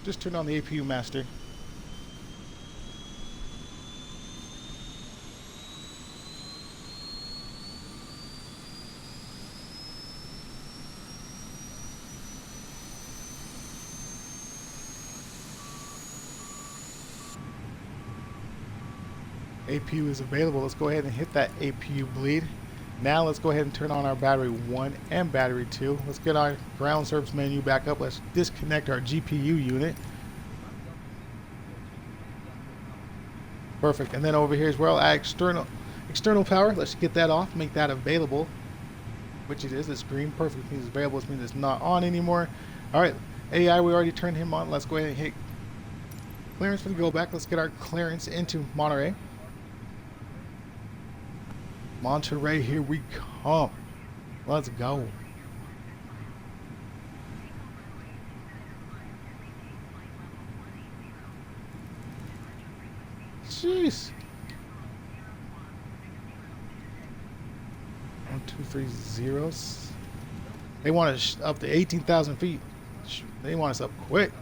Just turn on the APU master. APU is available. Let's go ahead and hit that APU bleed. Now let's go ahead and turn on our battery 1 and battery 2. Let's get our ground service menu back up. Let's disconnect our GPU unit. Perfect. And then over here as well, add external power. Let's get that off, make that available, which it is. It's green. Perfect. It means it's available. It means it's not on anymore. All right. AI, we already turned him on. Let's go ahead and hit clearance for the go back. Let's get our clearance into Monterey. Monterrey, here we come. Let's go. Jeez. 1, 2, 3 zeros. They want us up to 18,000 feet. They want us up quick.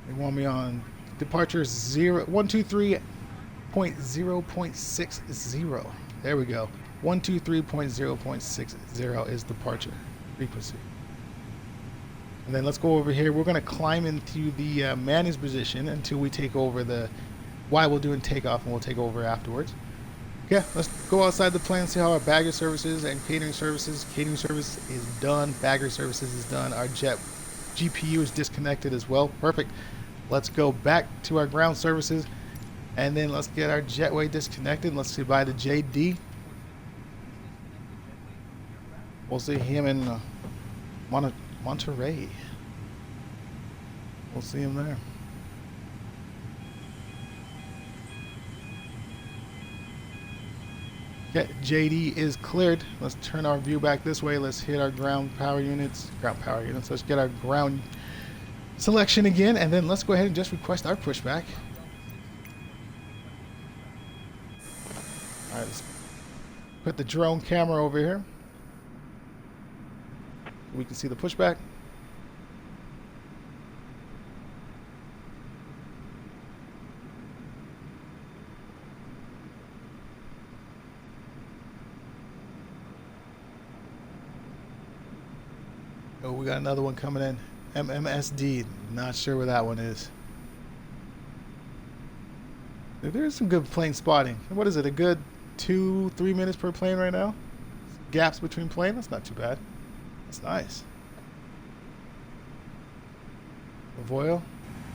They want me on departure 123.0.60. There we go. 123.0.60 is departure frequency. And then let's go over here. We're going to climb into the managed position until we take over the, while we're doing takeoff, and we'll take over afterwards. Okay, let's go outside the plane and see how our baggage services and catering services. Catering service is done. Baggage services is done. Our jet GPU is disconnected as well. Perfect. Let's go back to our ground services, and then let's get our jetway disconnected. Let's see by the JD. We'll see him in Monterrey. We'll see him there. Okay, JD is cleared. Let's turn our view back this way. Let's hit our ground power units. Let's get our ground selection again, and then let's go ahead and just request our pushback. All right, let's put the drone camera over here. We can see the pushback. Oh, we got another one coming in. MMSD, not sure where that one is. There's some good plane spotting. What is it, a good 2-3 minutes per plane right now? Gaps between plane, that's not too bad. That's nice. Avoil.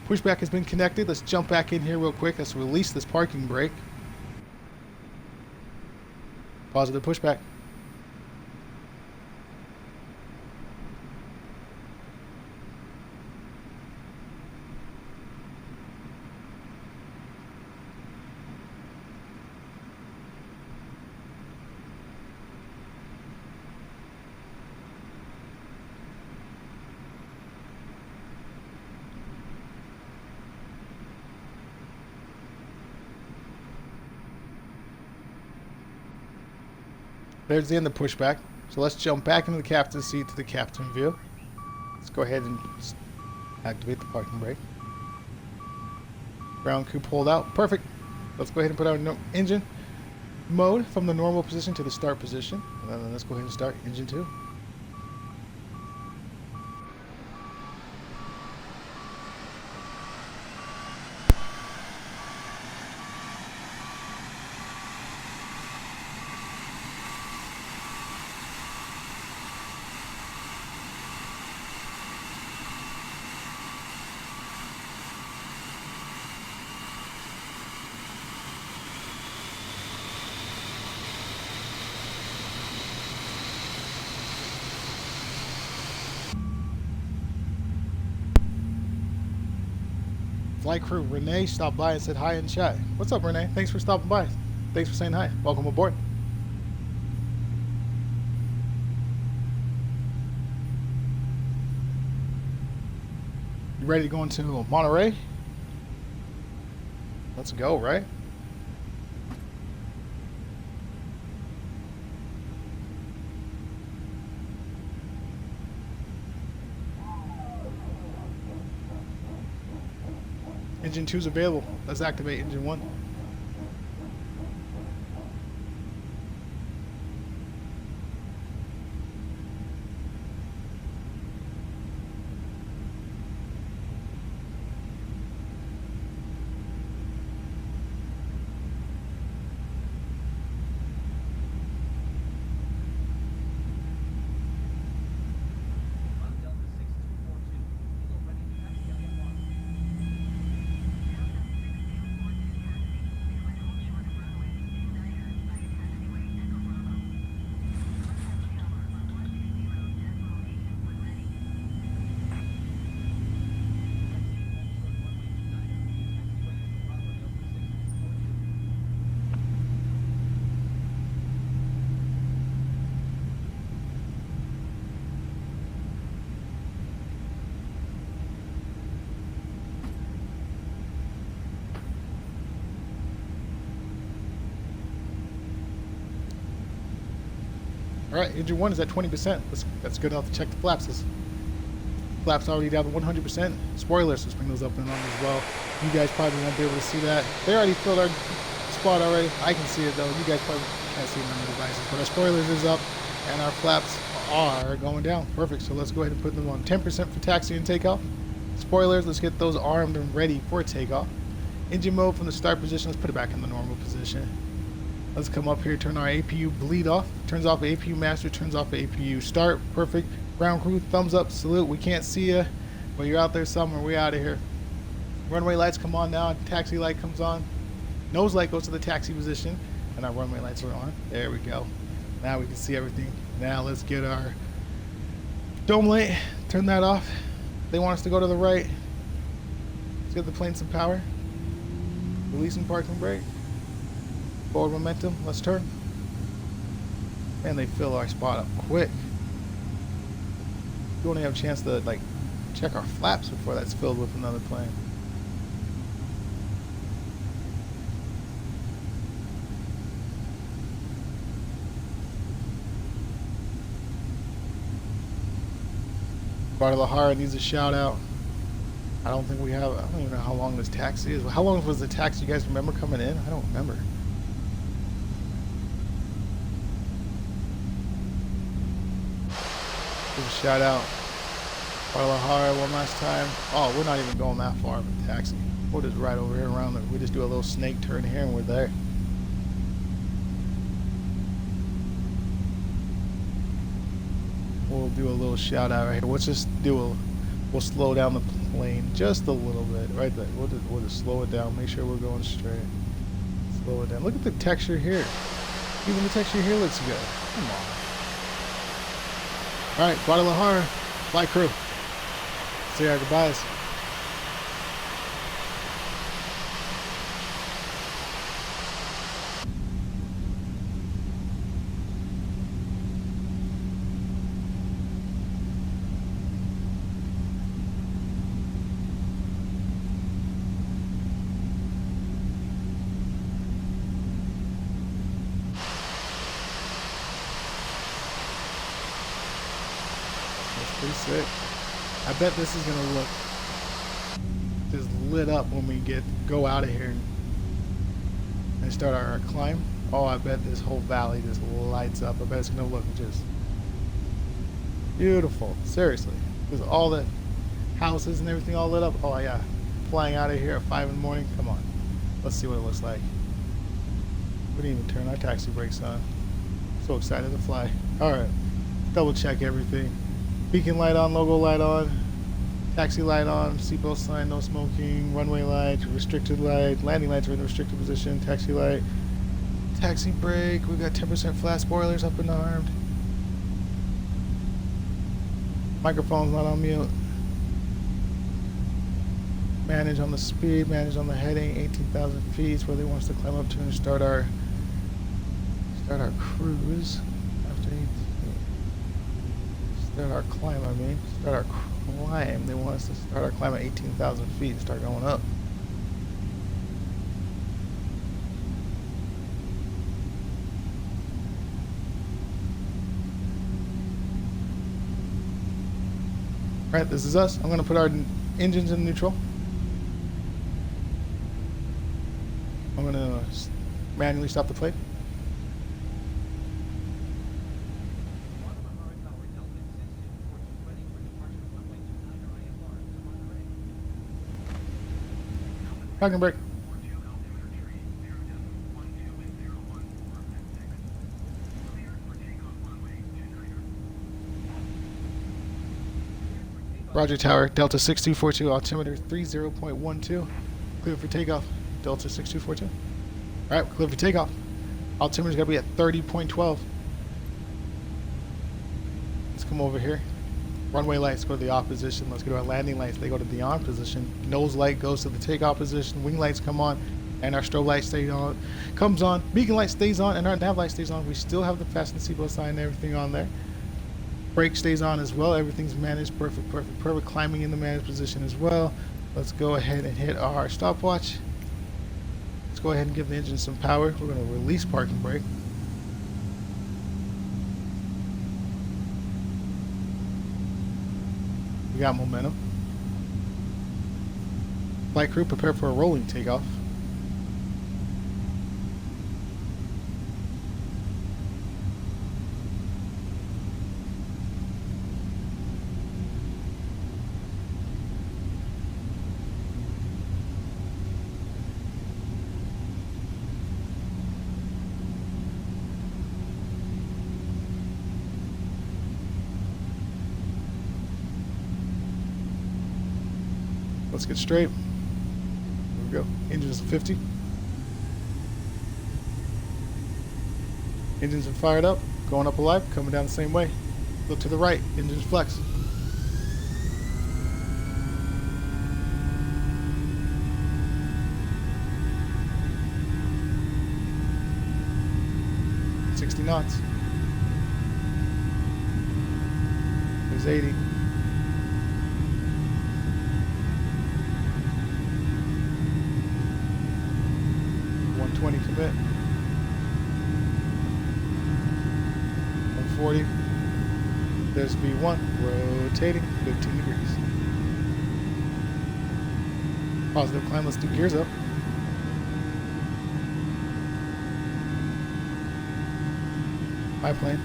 Pushback has been connected. Let's jump back in here real quick. Let's release this parking brake. Positive pushback. There's the end of pushback. So let's jump back into the captain's seat to the captain view. Let's go ahead and activate the parking brake. Ground crew pulled out. Perfect. Let's go ahead and put our engine mode from the normal position to the start position. And then let's go ahead and start engine 2. Flight crew Renee stopped by and said hi in chat. What's up, Renee? Thanks for stopping by. Thanks for saying hi. Welcome aboard. You ready to go into Monterey? Let's go, right? Engine 2 is available. Let's activate engine 1. All right, engine 1 is at 20%. That's good enough to check the flaps. This flaps already down to 100%. Spoilers, let's bring those up and on as well. You guys probably won't be able to see that. They already filled our spot already. I can see it though. You guys probably can't see it on the devices. But our spoilers is up and our flaps are going down. Perfect. So let's go ahead and put them on 10% for taxi and takeoff. Spoilers, let's get those armed and ready for takeoff. Engine mode from the start position, let's put it back in the normal position. Let's come up here, turn our APU bleed off, turns off APU master, turns off APU start. Perfect. Ground crew, thumbs up, salute. We can't see you, but you're out there somewhere. We out of here. Runway lights come on now. Taxi light comes on. Nose light goes to the taxi position, and our runway lights are on. There we go. Now we can see everything. Now let's get our dome light. Turn that off. They want us to go to the right. Let's give the plane some power. Releasing parking brake. Forward momentum, let's turn. And they fill our spot up quick. You only have a chance to like check our flaps before that's filled with another plane. Guadalajara needs a shout out. I don't think we have, I don't even know how long this taxi is. How long was the taxi? You guys remember coming in? I don't remember. Give a shout out. Guadalajara one last time. Oh, we're not even going that far with the taxi. We'll just right over here around it. We just do a little snake turn here and we're there. We'll do a little shout out right here. Let's just do we'll slow down the plane just a little bit right there. We'll just slow it down. Make sure we're going straight. Slow it down. Look at the texture here. Even the texture here looks good. Come on. All right, Guadalajara, flight crew. Say our goodbyes. Pretty sick. I bet this is gonna look just lit up when we go out of here and start our climb. Oh, I bet this whole valley just lights up. I bet it's gonna look just beautiful. Seriously, because all the houses and everything all lit up. Oh yeah, flying out of here at 5 in the morning. Come on, let's see what it looks like. We didn't even turn our taxi brakes on. So excited to fly. All right, double check everything. Beacon light on, logo light on, taxi light on, seatbelt sign, no smoking, runway light, restricted light, landing lights are in the restricted position, taxi light, taxi brake, we got 10% flat spoilers up and armed. Microphone's not on mute. Manage on the speed, manage on the heading, 18,000 feet is where they want us to climb up to and start our cruise. Start our climb, start our climb. They want us to start our climb at 18,000 feet and start going up. All right, this is us. I'm going to put our engines in neutral. I'm gonna manually stop the plane. Parking brake. Roger Tower, Delta 6242, altimeter 30.12. Clear for takeoff, Delta 6242. Alright, clear for takeoff. Altimeter's gotta be at 30.12. Let's come over here. Runway lights go to the off position. Let's go to our landing lights. They go to the on position. Nose light goes to the takeoff position. Wing lights come on, and our strobe light stays on. Comes on. Beacon light stays on, and our nav light stays on. We still have the fasten seatbelt sign and everything on there. Brake stays on as well. Everything's managed. Perfect, perfect, perfect. Climbing in the managed position as well. Let's go ahead and hit our stopwatch. Let's go ahead and give the engine some power. We're going to release parking brake. We got momentum. Flight crew, prepare for a rolling takeoff. Let's get straight. There we go. Engines 50. Engines are fired up. Going up alive. Coming down the same way. Look to the right. Engines flex. $60 knots. There's 80. 120 commit. 140. There's V1 rotating 15 degrees. Positive climb. Let's do gears up. Biplane.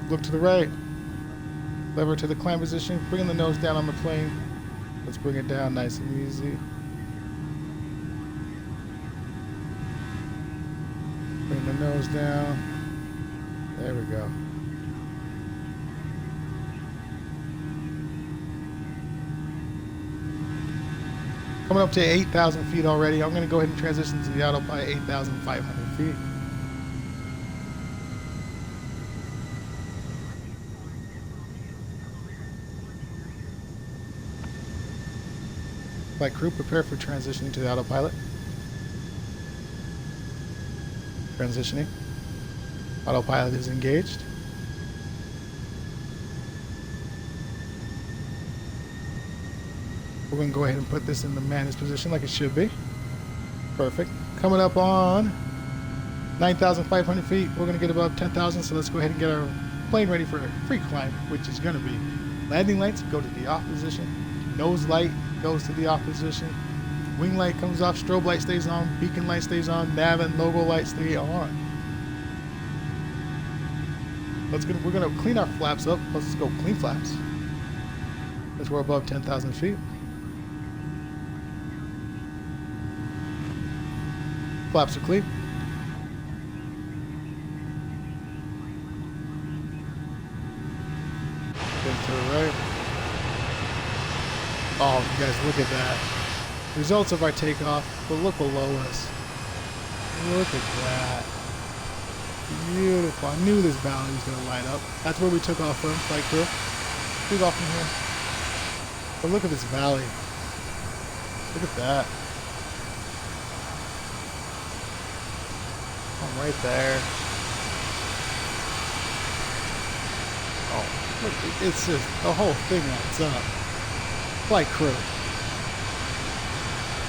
Look to the right. Lever to the climb position. Bringing the nose down on the plane. Let's bring it down nice and easy. Bring the nose down. There we go. Coming up to 8,000 feet already. I'm going to go ahead and transition to the autopilot 8,500 feet. Flight crew, prepare for transitioning to the autopilot. Transitioning. Autopilot is engaged. We're going to go ahead and put this in the managed position like it should be. Perfect. Coming up on 9,500 feet. We're going to get above 10,000, so let's go ahead and get our plane ready for a free climb, which is going to be landing lights go to the off position. Nose light goes to the off position. Wing light comes off. Strobe light stays on. Beacon light stays on. Nav and logo light stay on. We're gonna clean our flaps up. Let's go clean flaps. As we're above 10,000 feet. Flaps are clean. Then to the right. Oh, you guys, look at that. Results of our takeoff, but look below us. Look at that. Beautiful. I knew this valley was going to light up. That's where we took off from, flight crew. Took off from here. But look at this valley. Look at that. Oh, right there. Oh, look, it's just, the whole thing lights up. flight crew.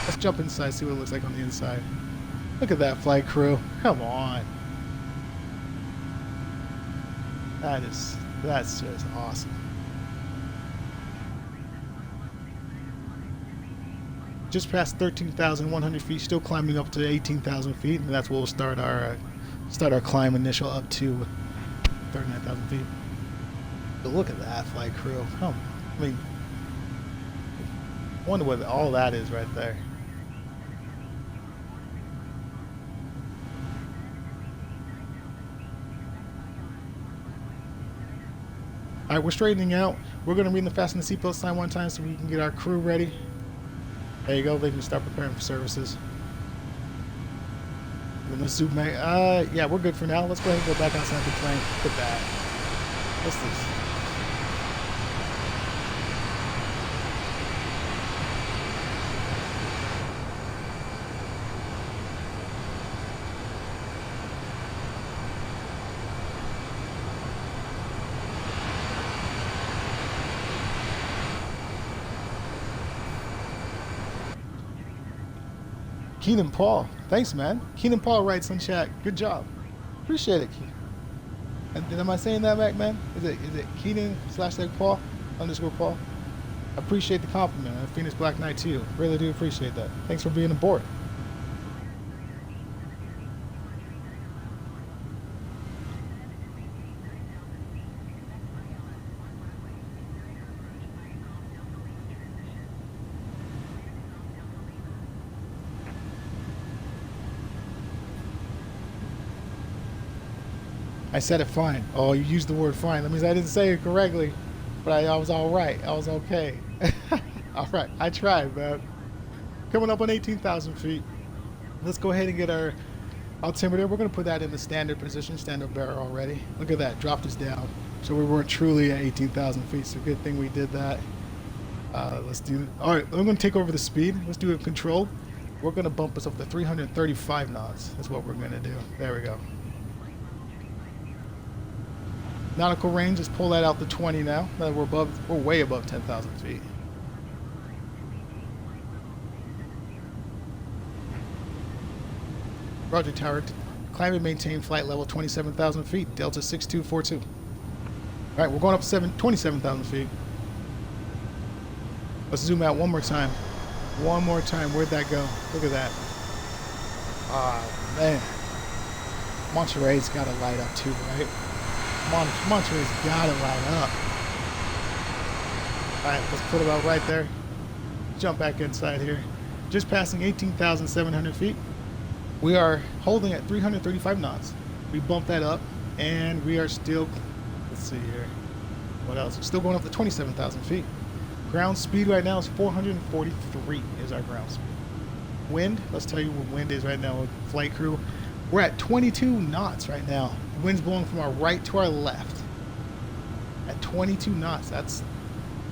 Let's jump inside, see what it looks like on the inside. Look at that flight crew. Come on. That's just awesome. Just past 13,100 feet, still climbing up to 18,000 feet, and that's where we'll start our climb initial up to 39,000 feet. But look at that flight crew. Come on. I mean, I wonder what all that is right there. All right, we're straightening out. We're going to ring the fasten the seatbelt sign one time so we can get our crew ready. There you go. They can start preparing for services. Then let's zoom back. Yeah, we're good for now. Let's go ahead and go back outside the plane. Look at that. What's this? Keenan Paul. Thanks, man. Keenan Paul writes on chat. Good job. Appreciate it, Keenan. And am I saying that back, man? Is it Keenan / Paul _ Paul? I appreciate the compliment. Phoenix Black Knight too. Really do appreciate that. Thanks for being aboard. I said it fine. Oh, you used the word fine. That means I didn't say it correctly, but I was all right. I was okay. All right. I tried, man. Coming up on 18,000 feet. Let's go ahead and get our altimeter. We're going to put that in the standard position, standard bearer already. Look at that. Dropped us down. So we weren't truly at 18,000 feet. So good thing we did that. Let's do. All right. I'm going to take over the speed. Let's do a control. We're going to bump us up to 335 knots. That's what we're going to do. There we go. Nautical range, just pull that out to 20 now. We're way above 10,000 feet. Roger, tower. Climb and maintain flight level 27,000 feet. Delta 6242. All right, we're going up 27,000 feet. Let's zoom out one more time. One more time. Where'd that go? Look at that. Ah, man. Monterrey's got to light up too, right? Monterrey's got to light up. Alright, let's put it out right there. Jump back inside here. Just passing 18,700 feet. We are holding at 335 knots. We bumped that up, and we are still, let's see here. What else? We're still going up to 27,000 feet. Ground speed right now is 443 is our ground speed. Wind, let's tell you what wind is right now with flight crew. We're at 22 knots right now. The wind's blowing from our right to our left. At 22 knots, that's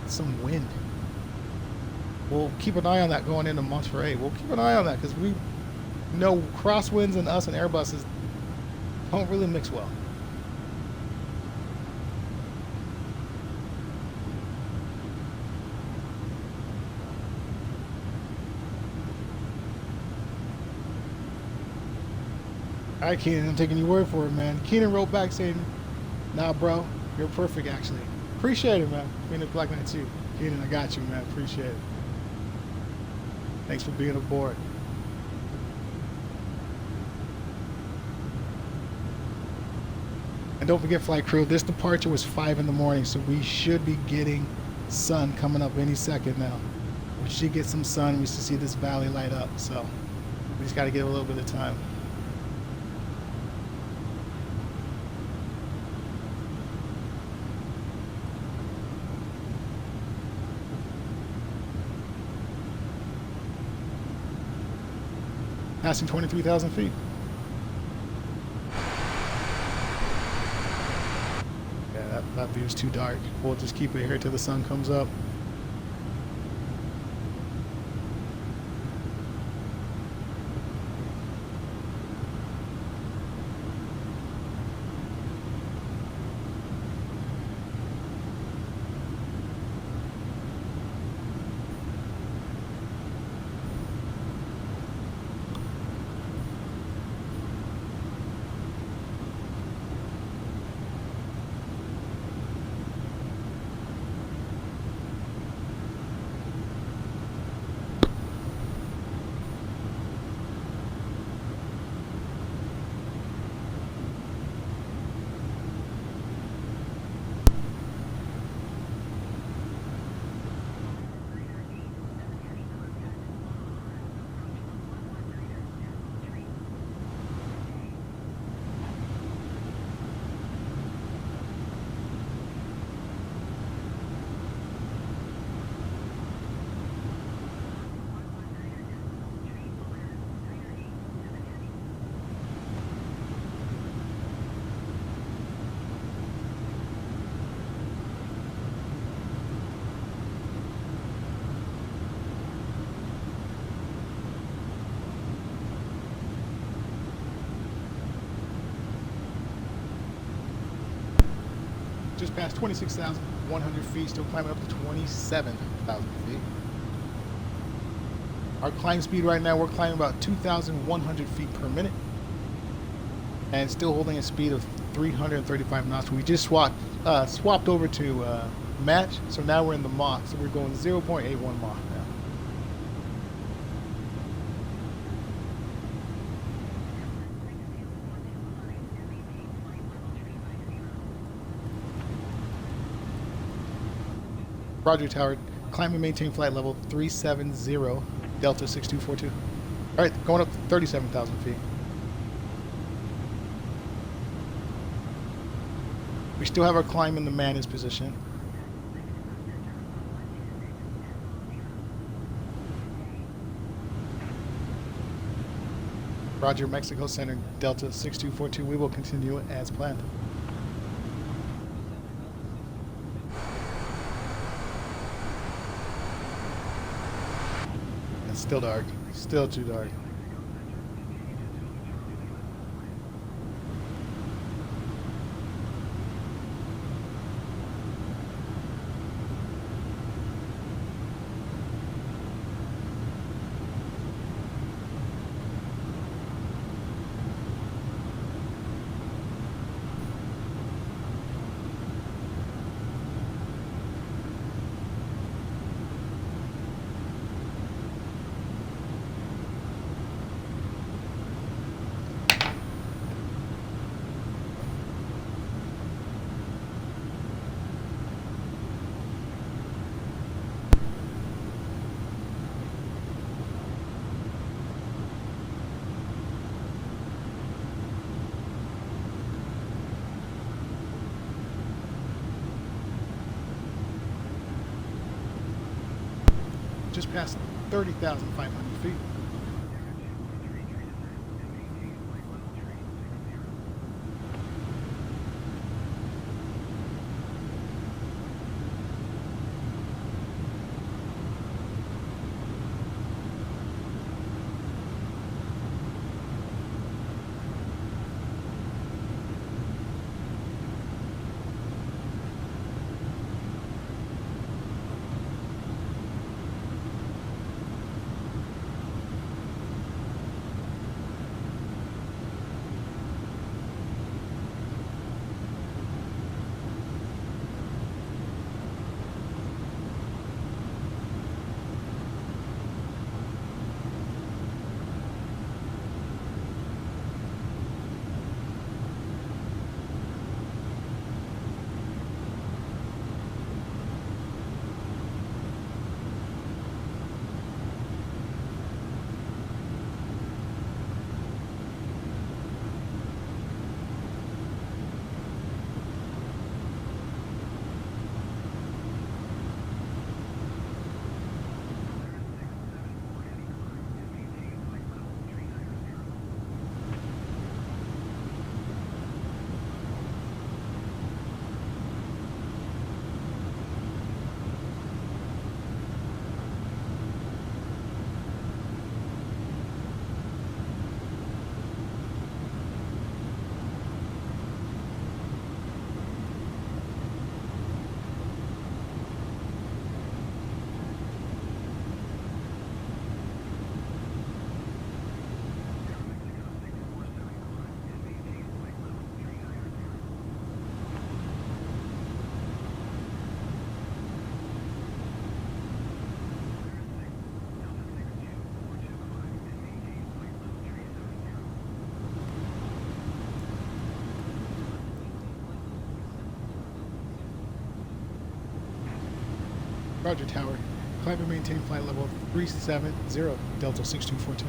some wind. We'll keep an eye on that going into Monterrey. We'll keep an eye on that because we know crosswinds and us and Airbuses don't really mix well. All right, Keenan, I'm taking your word for it, man. Keenan wrote back saying, nah, bro, you're perfect, actually. Appreciate it, man. Being a Black Knight too. Keenan, I got you, man. Appreciate it. Thanks for being aboard. And don't forget, flight crew, this departure was 5 in the morning, so we should be getting sun coming up any second now. We should get some sun. We should see this valley light up, so we just got to give a little bit of time. Passing 23,000 feet. Yeah, that view is too dark. We'll just keep it here till the sun comes up. just passed 26,100 feet, still climbing up to 27,000 feet. Our climb speed right now, we're climbing about 2,100 feet per minute. And still holding a speed of 335 knots. We just swapped over to match, so now we're in the Mach, so we're going 0.81 Mach now. Roger Tower, climb and maintain flight level 370, Delta 6242. All right, going up to 37,000 feet. We still have our climb in the Manus position. Roger, Mexico Center, Delta 6242. We will continue as planned. It's still dark. Still too dark. Just past 30,500 feet. Roger Tower, climb and maintain flight level 370, Delta 6242.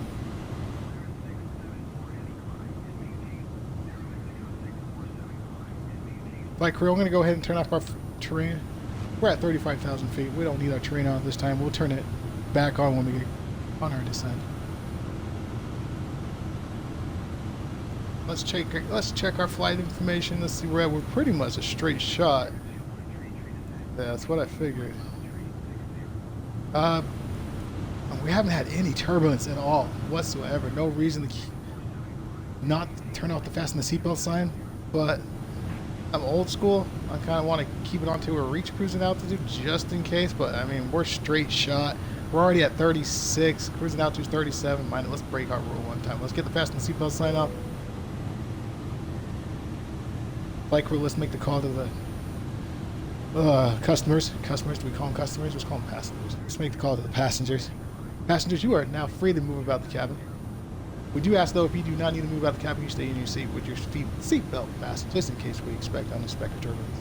Flight crew, I'm going to go ahead and turn off our terrain. We're at 35,000 feet. We don't need our terrain on this time. We'll turn it back on when we get on our descent. Let's check our flight information. Let's see, we're pretty much a straight shot. Yeah, that's what I figured. We haven't had any turbulence at all whatsoever. No reason to not turn off the fasten the seatbelt sign, but I'm old school. I kind of want to keep it onto a reach cruising altitude just in case, but I mean, we're straight shot. We're already at 36, cruising altitude 37. Mind it, let's break our rule one time. Let's get the fasten seatbelt sign off. Flight crew, let's make the call to the customers. Customers, do we call them customers? Let's call them passengers. Let's make the call to the passengers. Passengers, you are now free to move about the cabin. We do ask, though, if you do not need to move out the cabin, you stay in your seat with your seatbelt fastened, just in case we expect unexpected turbulence.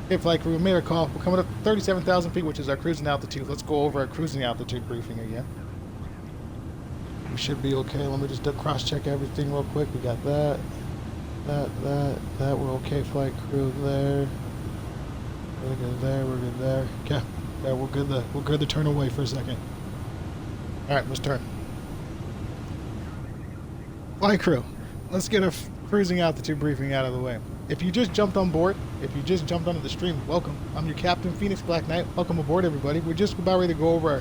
Okay, flight crew, we made our call. We're coming up 37,000 feet, which is our cruising altitude. Let's go over our cruising altitude briefing again. We should be okay. Let me just cross-check everything real quick. We got that. We're okay, flight crew, there. We're good there, we're good there. Okay, yeah, we're good to turn away for a second. Alright, let's turn. Flight crew, let's get a cruising altitude briefing out of the way. If you just jumped on board, if you just jumped onto the stream, welcome. I'm your captain, Phoenix Black Knight. Welcome aboard, everybody. We're just about ready to go over our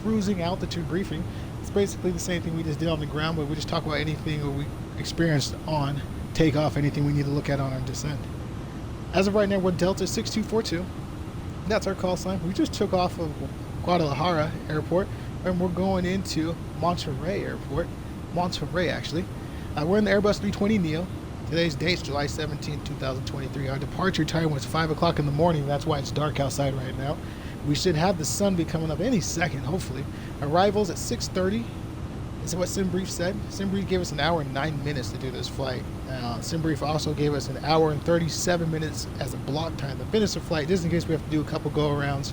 cruising altitude briefing. It's basically the same thing we just did on the ground, but we just talk about anything that we experienced on takeoff, anything we need to look at on our descent. As of right now, we're Delta 6242. That's our call sign. We just took off of Guadalajara Airport, and we're going into Monterrey Airport. Monterrey, actually. We're in the Airbus 320neo. Today's date is July 17, 2023. Our departure time was 5 o'clock in the morning. That's why it's dark outside right now. We should have the sun be coming up any second, hopefully. Arrivals at 6:30. Is what SimBrief said. SimBrief gave us an hour and 9 minutes to do this flight. SimBrief also gave us an hour and 37 minutes as a block time to finish the flight, just in case we have to do a couple go-arounds.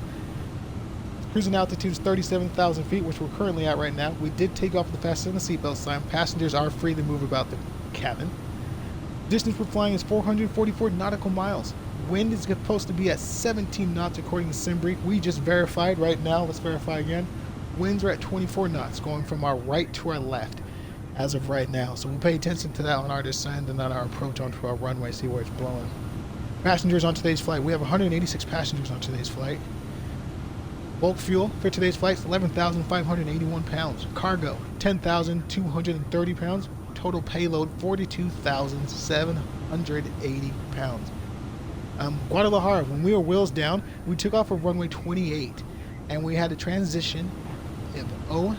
Cruising altitude is 37,000 feet, which we're currently at right now. We did take off the fasten the seatbelt sign. Passengers are free to move about the cabin. Distance we're flying is 444 nautical miles. Wind is supposed to be at 17 knots according to SimBrief. We just verified right now. Let's verify again. Winds are at 24 knots, going from our right to our left as of right now. So we'll pay attention to that on our descent and on our approach onto our runway, see where it's blowing. Passengers on today's flight. We have 186 passengers on today's flight. Bulk fuel for today's flight is 11,581 pounds. Cargo, 10,230 pounds. Total payload, 42,780 pounds. Guadalajara, when we were wheels down, we took off of runway 28, and we had a transition of O-T-O-K.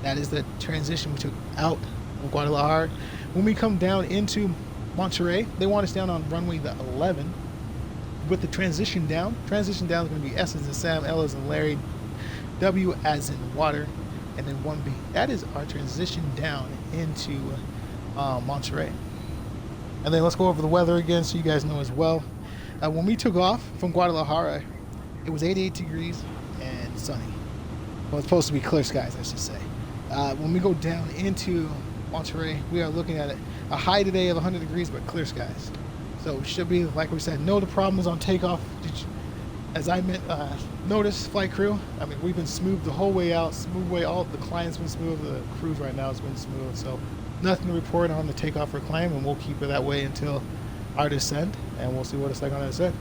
That is the transition we took out of Guadalajara. When we come down into Monterrey, they want us down on runway the 11. With the transition down is going to be S as in Sam, L as in Larry, W as in water, and then 1B. That is our transition down into Monterrey. And then let's go over the weather again so you guys know as well. When we took off from Guadalajara, it was 88 degrees and sunny. Well, it's supposed to be clear skies, I should say. When we go down into Monterrey, we are looking at a high today of 100 degrees, but clear skies. So it should be, like we said, no problems on takeoff. As I noticed, flight crew, I mean, we've been smooth the whole way out, smooth way, all the client's been smooth, the cruise right now has been smooth, so nothing to report on the takeoff or climb, and we'll keep it that way until our descent, and we'll see what it's like on our descent.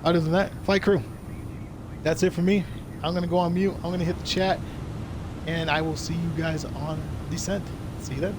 Other than that, flight crew, that's it for me. I'm going to go on mute, I'm going to hit the chat, and I will see you guys on descent. See you then.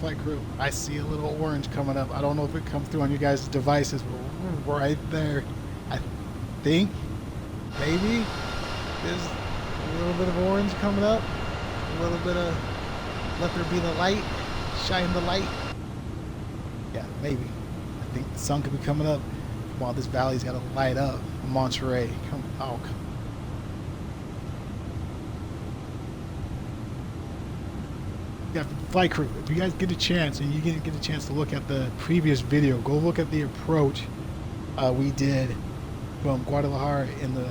Flight crew, I see a little orange coming up. I don't know if it comes through on you guys' devices, but we're right there. I think maybe there's a little bit of orange coming up. A little bit of let there be the light, shine the light. Yeah, maybe. I think the sun could be coming up while this valley's got to light up. Monterrey, come out. Yeah, flight crew, if you guys get a chance and you get a chance to look at the previous video, go look at the approach we did from Guadalajara in the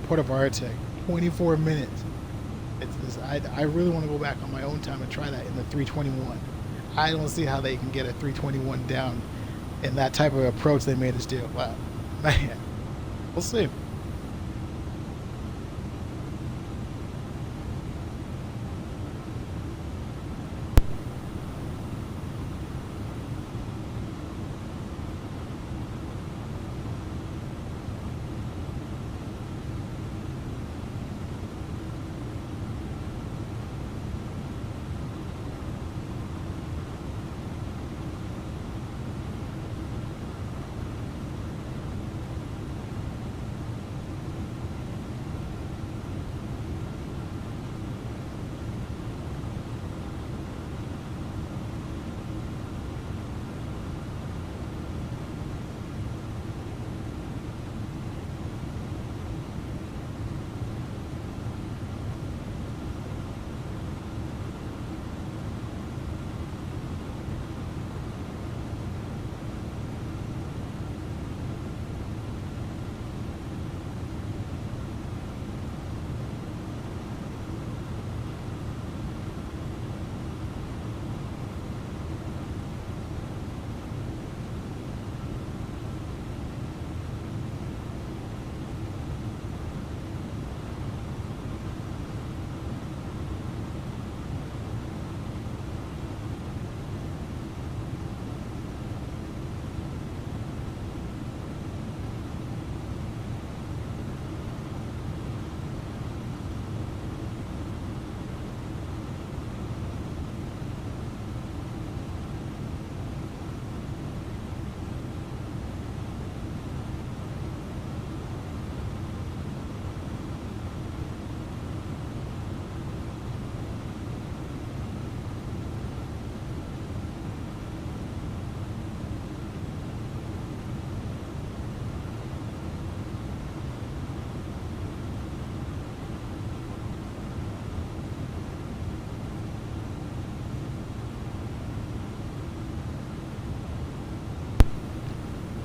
Port of Vallarta. 24 minutes. I really want to go back on my own time and try that in the 321. I don't see how they can get a 321 down in that type of approach they made us do. Wow, man, we'll see.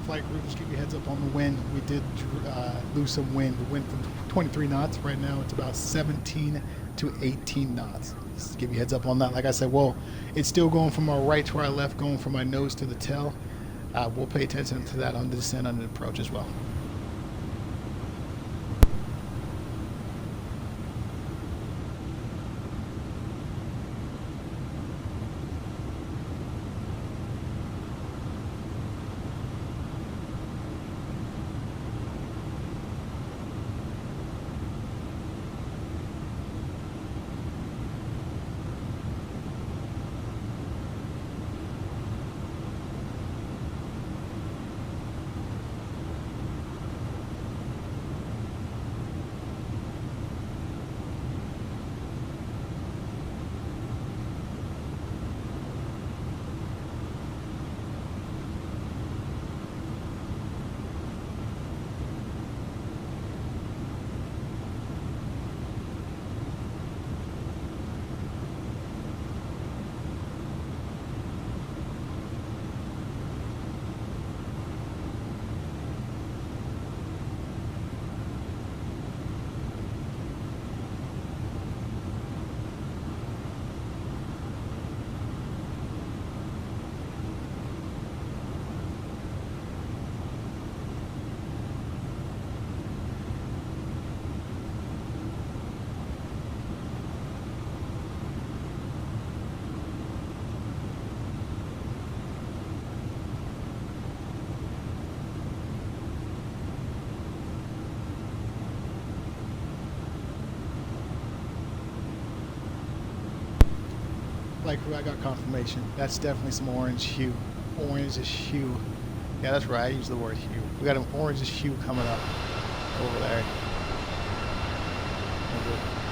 Flight crew, just give you a heads up on the wind. We did lose some wind. We went from 23 knots. Right now it's about 17 to 18 knots. Just give you a heads up on that. Like I said, well, it's still going from our right to our left, going from my nose to the tail. We'll pay attention to that on the descent and the approach as well. Flight crew, I got confirmation. That's definitely some orange hue. Orange-ish hue. Yeah, that's right. I use the word hue. We got an orange-ish hue coming up over there.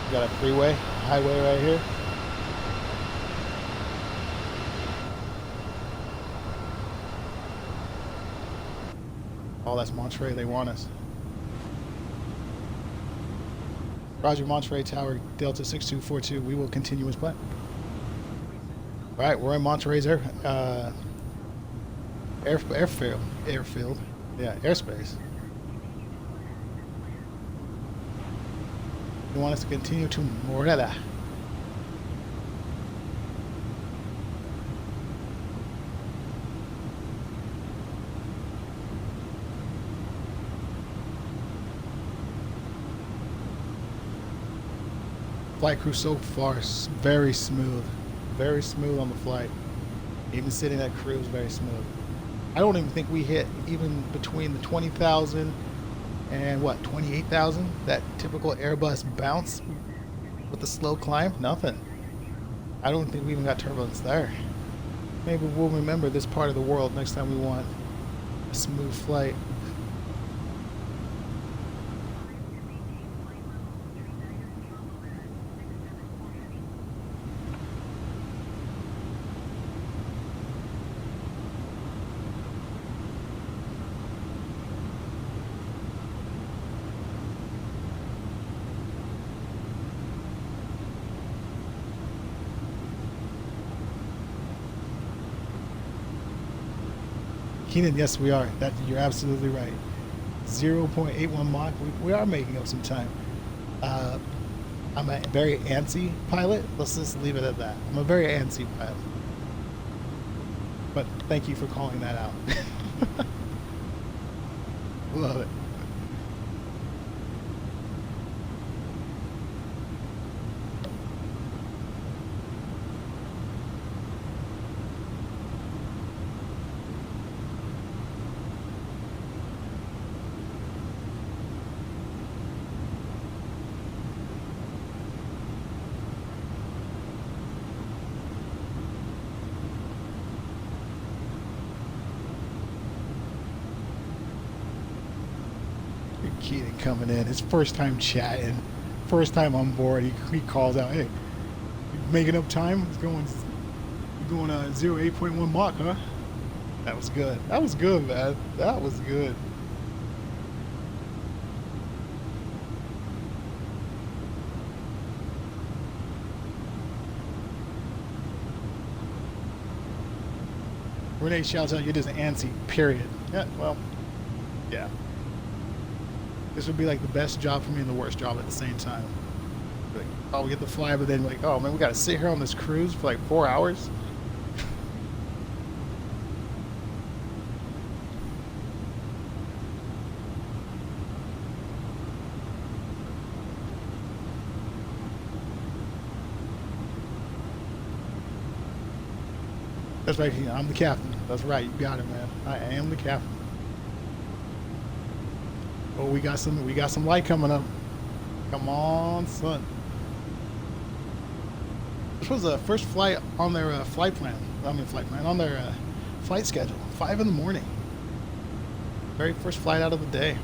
We got a freeway, highway right here. Oh, that's Monterrey. They want us. Roger, Monterrey Tower, Delta 6242. We will continue as planned. All right, we're in Monterrey's airfield. Yeah, airspace. You want us to continue to Morella. Flight crew so far is very smooth on the flight. Even sitting at cruise, very smooth. I don't even think we hit even between the 20,000 and what, 28,000, that typical Airbus bounce with the slow climb. Nothing. I don't think we even got turbulence there. Maybe we'll remember this part of the world next time we want a smooth flight. Keenan, yes, we are. That you're absolutely right. 0.81 Mach. We are making up some time. I'm a very antsy pilot. Let's just leave it at that. I'm a very antsy pilot. But thank you for calling that out. Love it. Keaton coming in, his first time chatting, first time on board. He calls out, "Hey, you making up time? It's going, you're going 0.81 Mach, huh?" That was good. That was good, man. That was good. Renee shouts out, "You're just antsy, period." Yeah, well, yeah. This would be like the best job for me and the worst job at the same time. Like, oh, we get to fly, but then like, oh man, we got to sit here on this cruise for like 4 hours. That's right. I'm the captain. That's right. You got it, man. I am the captain. Oh, we got some light coming up. Come on, son. This was the first flight on their flight plan. I mean, flight plan on their flight schedule. 5 in the morning. Very first flight out of the day.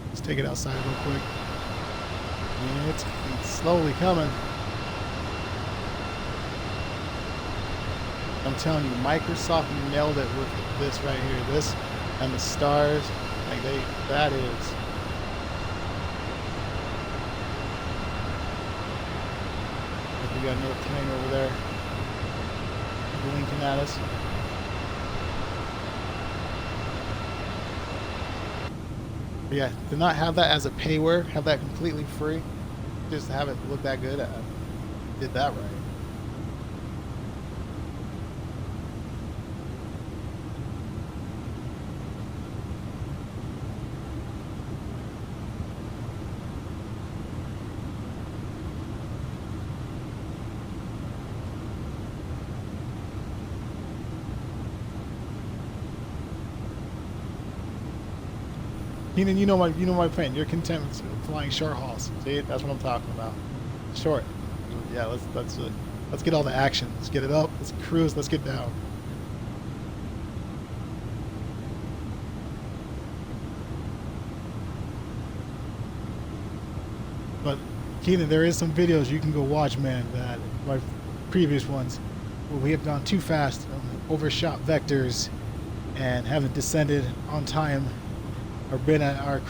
Let's take it outside real quick. Yeah, it's slowly coming. I'm telling you, Microsoft nailed it with this right here. This and the stars, like that is. We got another plane over there blinking at us. But yeah, to not have that as a payware, have that completely free, just to have it look that good, I did that right. Keenan, you know my plan. You're content with flying short hauls. See, that's what I'm talking about. Short. Yeah, let's get all the action. Let's get it up. Let's cruise. Let's get down. But Keenan, there is some videos you can go watch, man. That my previous ones where we have gone too fast, overshot vectors, and haven't descended on time, or been at our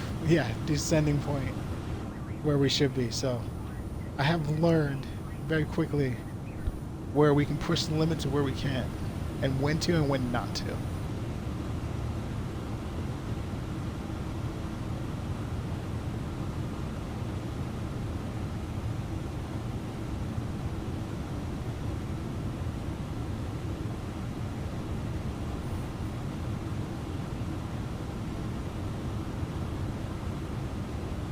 descending point where we should be. So I have learned very quickly where we can push the limits of where we can, and when to and when not to.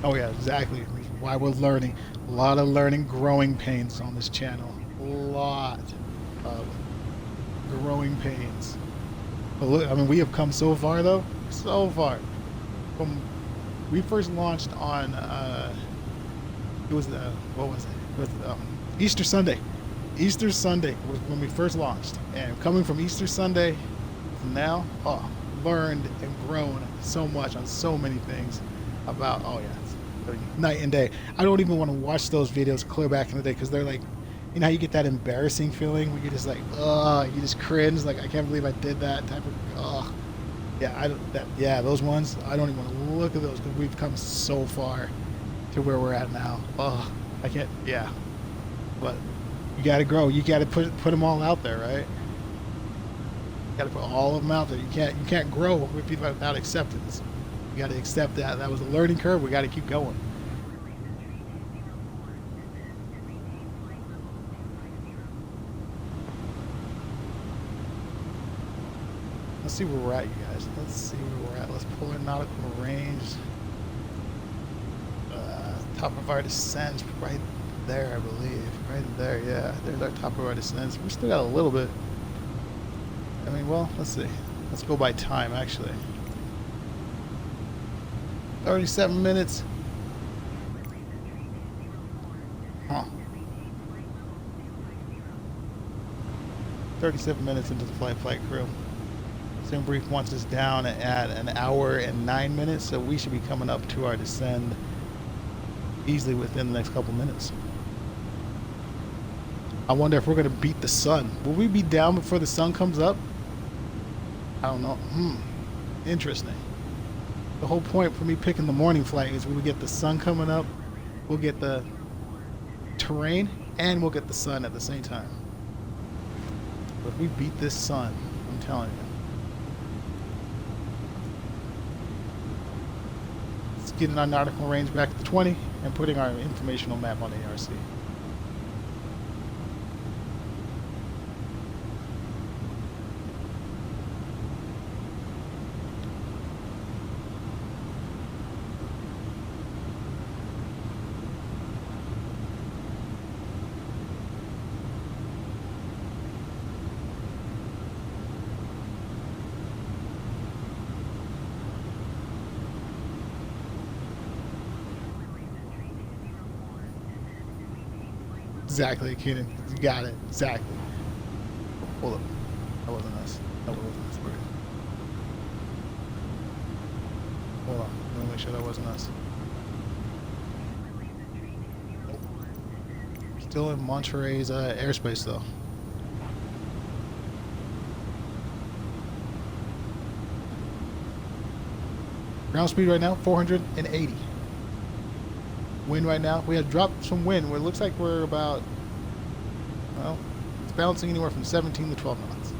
Oh yeah, exactly. Why we're learning. A lot of learning, growing pains on this channel. A lot of growing pains. But look, I mean, we have come so far though. So far. From we first launched on it was what was it? It was Easter Sunday. Easter Sunday was when we first launched. And coming from Easter Sunday to now, learned and grown so much on so many things about night and day. I don't even want to watch those videos clear back in the day because they're like, you know how you get that embarrassing feeling where you just like, you just cringe, like I can't believe I did that type of, those ones I don't even want to look at those because we've come so far to where we're at now. I can't. Yeah, but you got to grow. You got to put them all out there, right? You got to put all of them out there. You can't grow without acceptance. You got to accept that was a learning curve. We got to keep going. Let's see where we're at, you guys. Let's see where we're at. Let's pull in nautical range. Top of our descent, right there, I believe. Right there, yeah. There's our top of our descent. We still got a little bit. I mean, well, let's see. Let's go by time, actually. 37 minutes. Huh. 37 minutes into the flight crew. Sim Brief wants us down at an hour and 9 minutes, so we should be coming up to our descend easily within the next couple minutes. I wonder if we're going to beat the sun. Will we be down before the sun comes up? I don't know. Interesting. The whole point for me picking the morning flight is when we get the sun coming up, we'll get the terrain and we'll get the sun at the same time. But if we beat this sun, I'm telling you. Let's get our nautical range back to 20 and putting our informational map on the ARC. Exactly, Keenan. You got it. Exactly. Hold up. That wasn't us. That wasn't us. Hold on. Let me make sure that wasn't us. Still in Monterrey's airspace, though. Ground speed right now, 480. Wind right now, we have dropped some wind where it looks like we're about, well, it's bouncing anywhere from 17 to 12 knots.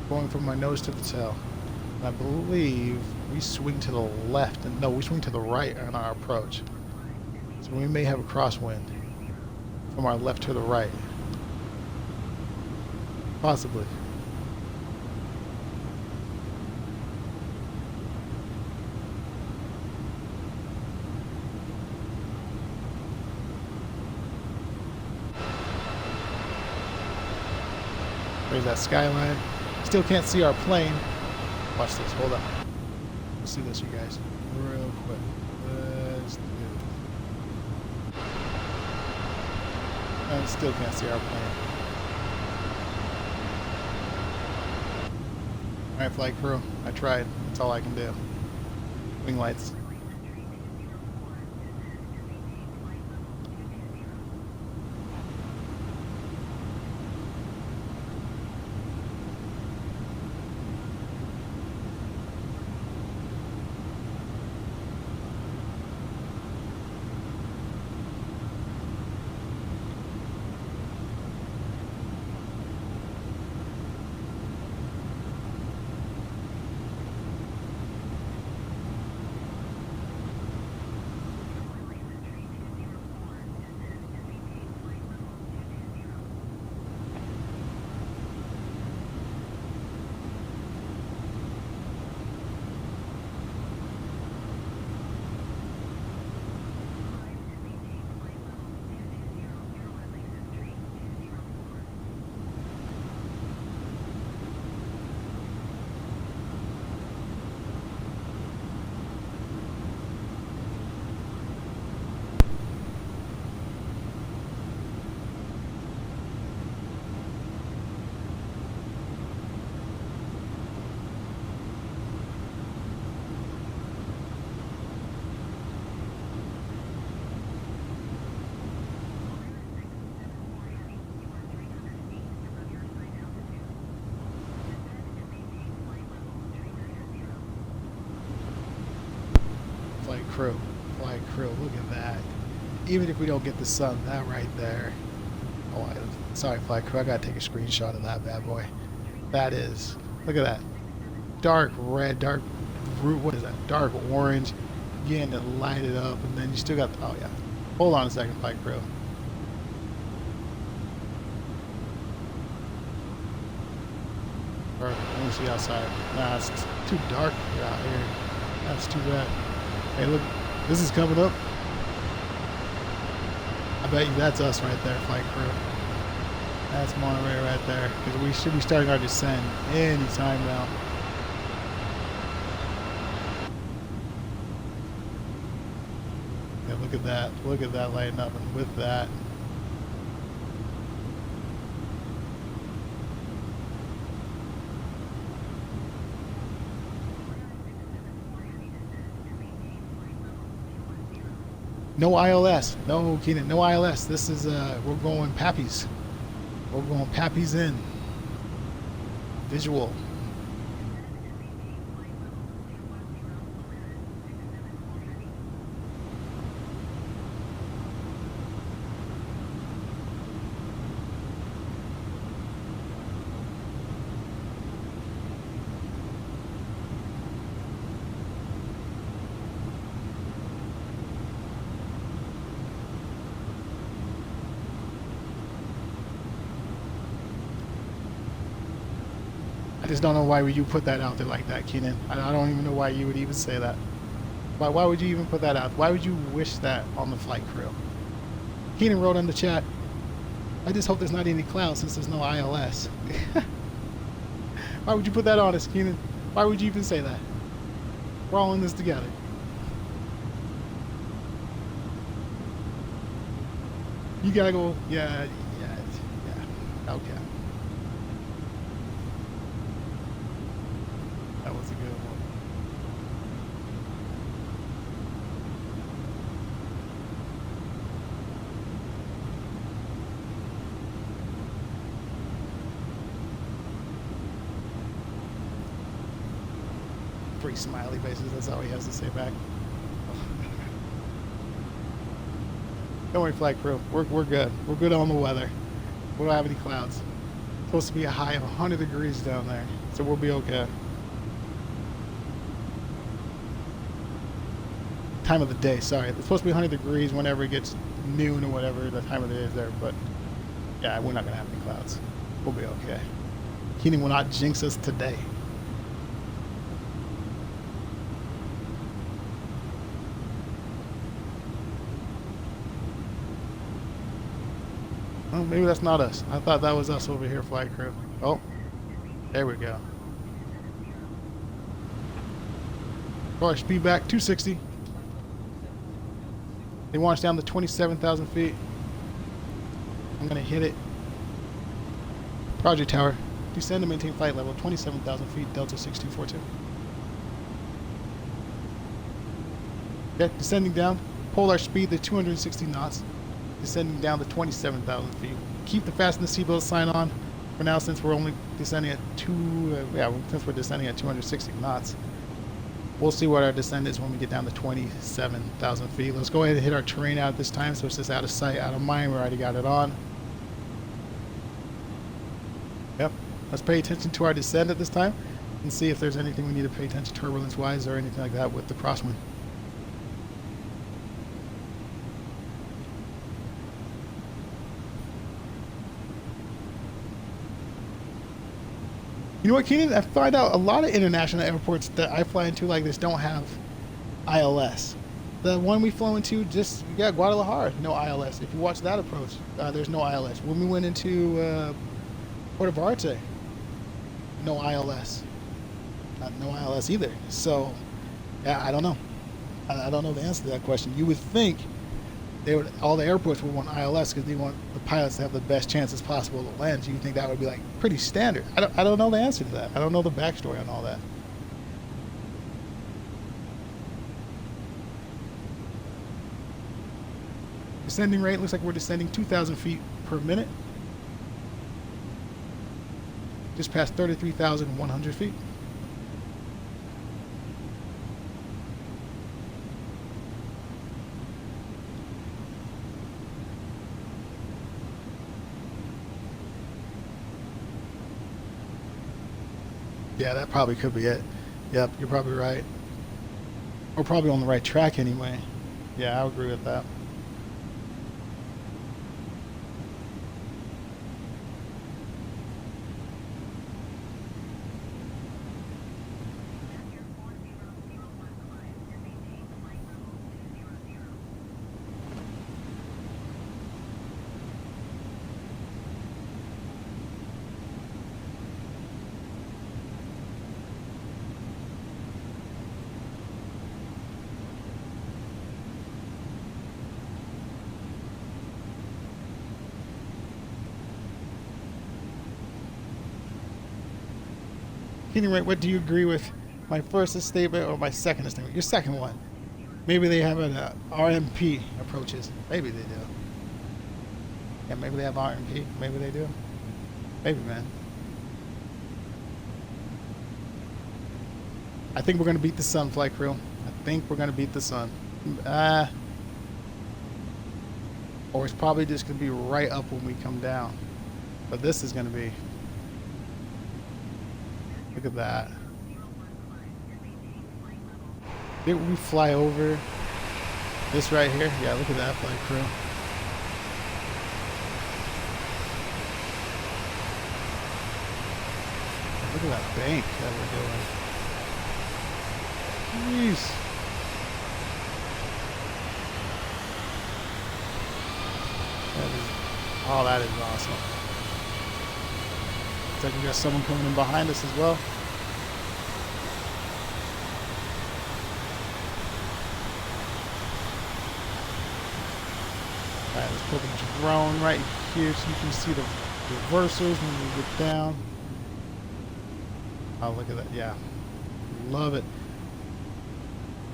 Going from my nose to the tail. And I believe we swing to the left, and no, we swing to the right on our approach. So we may have a crosswind from our left to the right. Possibly. There's that skyline. Still can't see our plane. Watch this, hold on. Let's do this, you guys, real quick. Let's do it. I still can't see our plane. Alright, flight crew. I tried. That's all I can do. Wing lights. Flight crew, look at that. Even if we don't get the sun, that right there. Oh, sorry, flight crew, I gotta take a screenshot of that bad boy. That is, look at that. Dark red, dark, what is that? Dark orange, getting to light it up, and then you still got, oh yeah. Hold on a second, flight crew. Perfect, let me see outside. Nah, it's too dark out here. That's too bad. Hey, look, this is coming up. I bet you that's us right there, flight crew. That's Monterey right there, because we should be starting our descent any time now. Yeah, look at that lighting up, and with that. No ILS. No, Keenan, no ILS. This is, we're going Pappies. We're going Pappies in. Visual. I just don't know why would you put that out there like that, Keenan. I don't even know why you would even say that. Why would you even put that out? Why would you wish that on the flight crew? Keenan wrote in the chat, I just hope there's not any clouds since there's no ILS. Why would you put that on us, Keenan? Why would you even say that? We're all in this together. You gotta go, yeah, okay. That was a good one. Three smiley faces, that's all he has to say back. Don't worry, flight crew. We're good. We're good on the weather. We don't have any clouds. It's supposed to be a high of 100 degrees down there, so we'll be okay. Time of the day, sorry. It's supposed to be 100 degrees whenever it gets noon or whatever the time of the day is there, but yeah, we're not going to have any clouds. We'll be okay. Keenan will not jinx us today. Oh, maybe that's not us. I thought that was us over here, flight crew. Oh, there we go. Pull our speed back, 260. They want us down to 27,000 feet. I'm gonna hit it. Roger, tower. Descend to maintain flight level, 27,000 feet, Delta 6242. Okay, descending down. Polar speed to 260 knots. Descending down to 27,000 feet. Keep the fasten the seatbelt sign on for now, since we're only descending at since we're descending at 260 knots. We'll see what our descent is when we get down to 27,000 feet. Let's go ahead and hit our terrain out this time, so it's just out of sight, out of mind. We already got it on. Yep. Let's pay attention to our descent at this time and see if there's anything we need to pay attention turbulence-wise or anything like that with the crosswind. You know what, Keenan? I find out a lot of international airports that I fly into like this don't have ILS. The one we flew into, Guadalajara, no ILS. If you watch that approach, there's no ILS. When we went into Puerto Vallarta, no ILS. No ILS either. So, yeah, I don't know. I don't know the answer to that question. You would think all the airports would want ILS because they want the pilots to have the best chances possible to land. So you think that would be like pretty standard. I don't know the answer to that. I don't know the backstory on all that. Descending rate looks like we're descending 2,000 feet per minute. Just past 33,100 feet. Yeah, that probably could be it. Yep, you're probably right. We're probably on the right track anyway. Yeah, I would agree with that. Anyway, what do you agree with? My first statement or my second statement? Your second one. Maybe they have an RMP approaches. Maybe they do. Yeah, maybe they have RMP. Maybe they do. Maybe, man. I think we're going to beat the sun, flight crew. I think we're going to beat the sun. Or it's probably just going to be right up when we come down. But this is going to be... Look at that. Didn't we fly over this right here? Yeah, look at that, flight crew. Look at that bank that we're doing. Jeez. That is awesome. Looks like we got someone coming in behind us as well. Alright, let's put the drone right here so you can see the reversals when we get down. Oh, look at that. Yeah. Love it.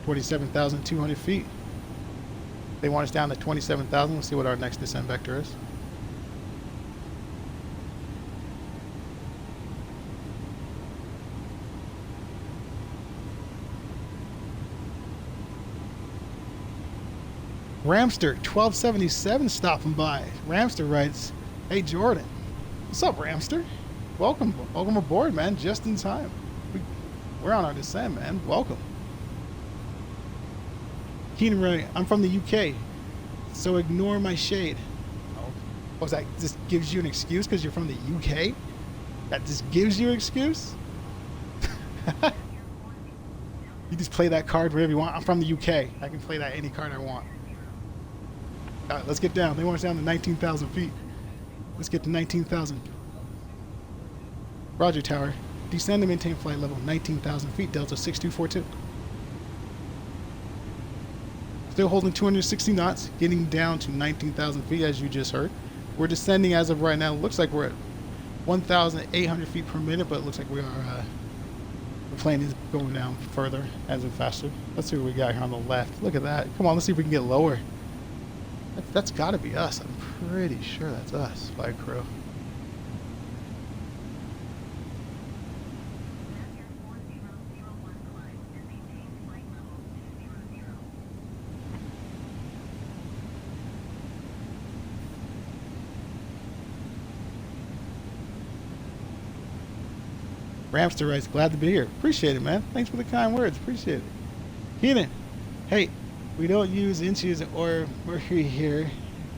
47,200 feet. They want us down to 27,000. We'll see what our next descent vector is. Ramster 1277 stopping by. Ramster writes, "Hey Jordan, what's up, Ramster? Welcome aboard, man. Just in time. We're on our descent, man. Welcome." Keenan Ray, "I'm from the UK, so ignore my shade." Oh, was that just gives you an excuse because you're from the UK? That just gives you an excuse? You just play that card wherever you want. I'm from the UK. I can play that any card I want. All right, let's get down. They want us down to 19,000 feet. Let's get to 19,000. Roger, tower. Descend and maintain flight level 19,000 feet, Delta 6242. still holding 260 knots, getting down to 19,000 feet as you just heard. We're descending as of right now. Looks like we're at 1,800 feet per minute, but it looks like we are, the plane is going down further as in faster. Let's see what we got here on the left. Look at that. Come on, let's see if we can get lower. That's got to be us. I'm pretty sure that's us, flight crew. Ramster writes, glad to be here. Appreciate it, man. Thanks for the kind words. Appreciate it. Keenan, hey, we don't use inches or mercury here.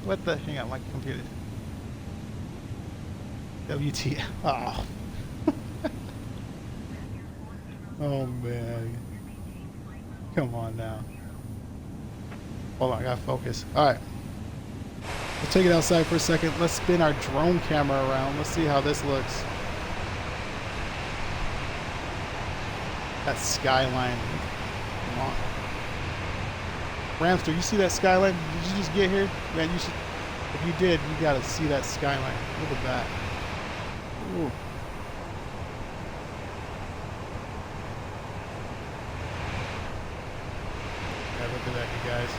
What the? Hang on, my computer. WT. Oh. Oh, man. Come on now. Hold on, I gotta focus. All right. We'll take it outside for a second. Let's spin our drone camera around. Let's see how this looks. That skyline. Come on. Ramster, you see that skyline? Did you just get here? Man, you should. If you did, you gotta see that skyline. Look at that. Ooh. Yeah, look at that, you guys.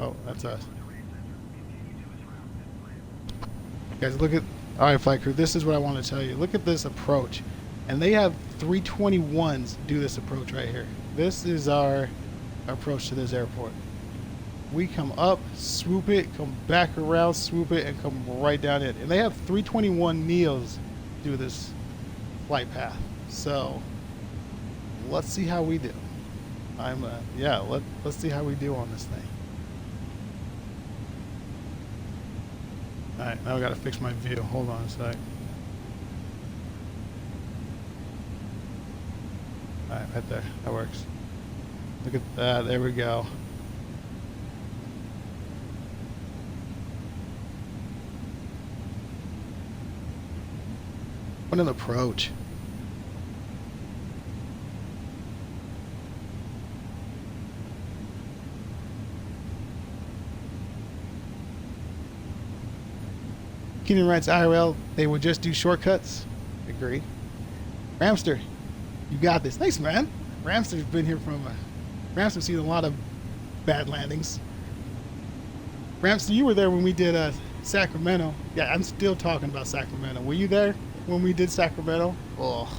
Oh, that's us. Guys, look at... Alright, flight crew, this is what I want to tell you. Look at this approach. And they have 321s do this approach right here. This is our approach to this airport. We come up, swoop it, come back around, swoop it, and come right down it. And they have 321neos do this flight path. So, let's see how we do. Yeah, let's see how we do on this thing. Alright, now we gotta fix my view. Hold on a sec. Alright, right there. That works. Look at that. There we go. What an approach. Keenan writes IRL, they would just do shortcuts. Agree. Ramster, you got this. Thanks, man. Ramster's been here from... Ramster's seen a lot of bad landings. Ramster, you were there when we did Sacramento. Yeah, I'm still talking about Sacramento. Were you there when we did Sacramento? Oh.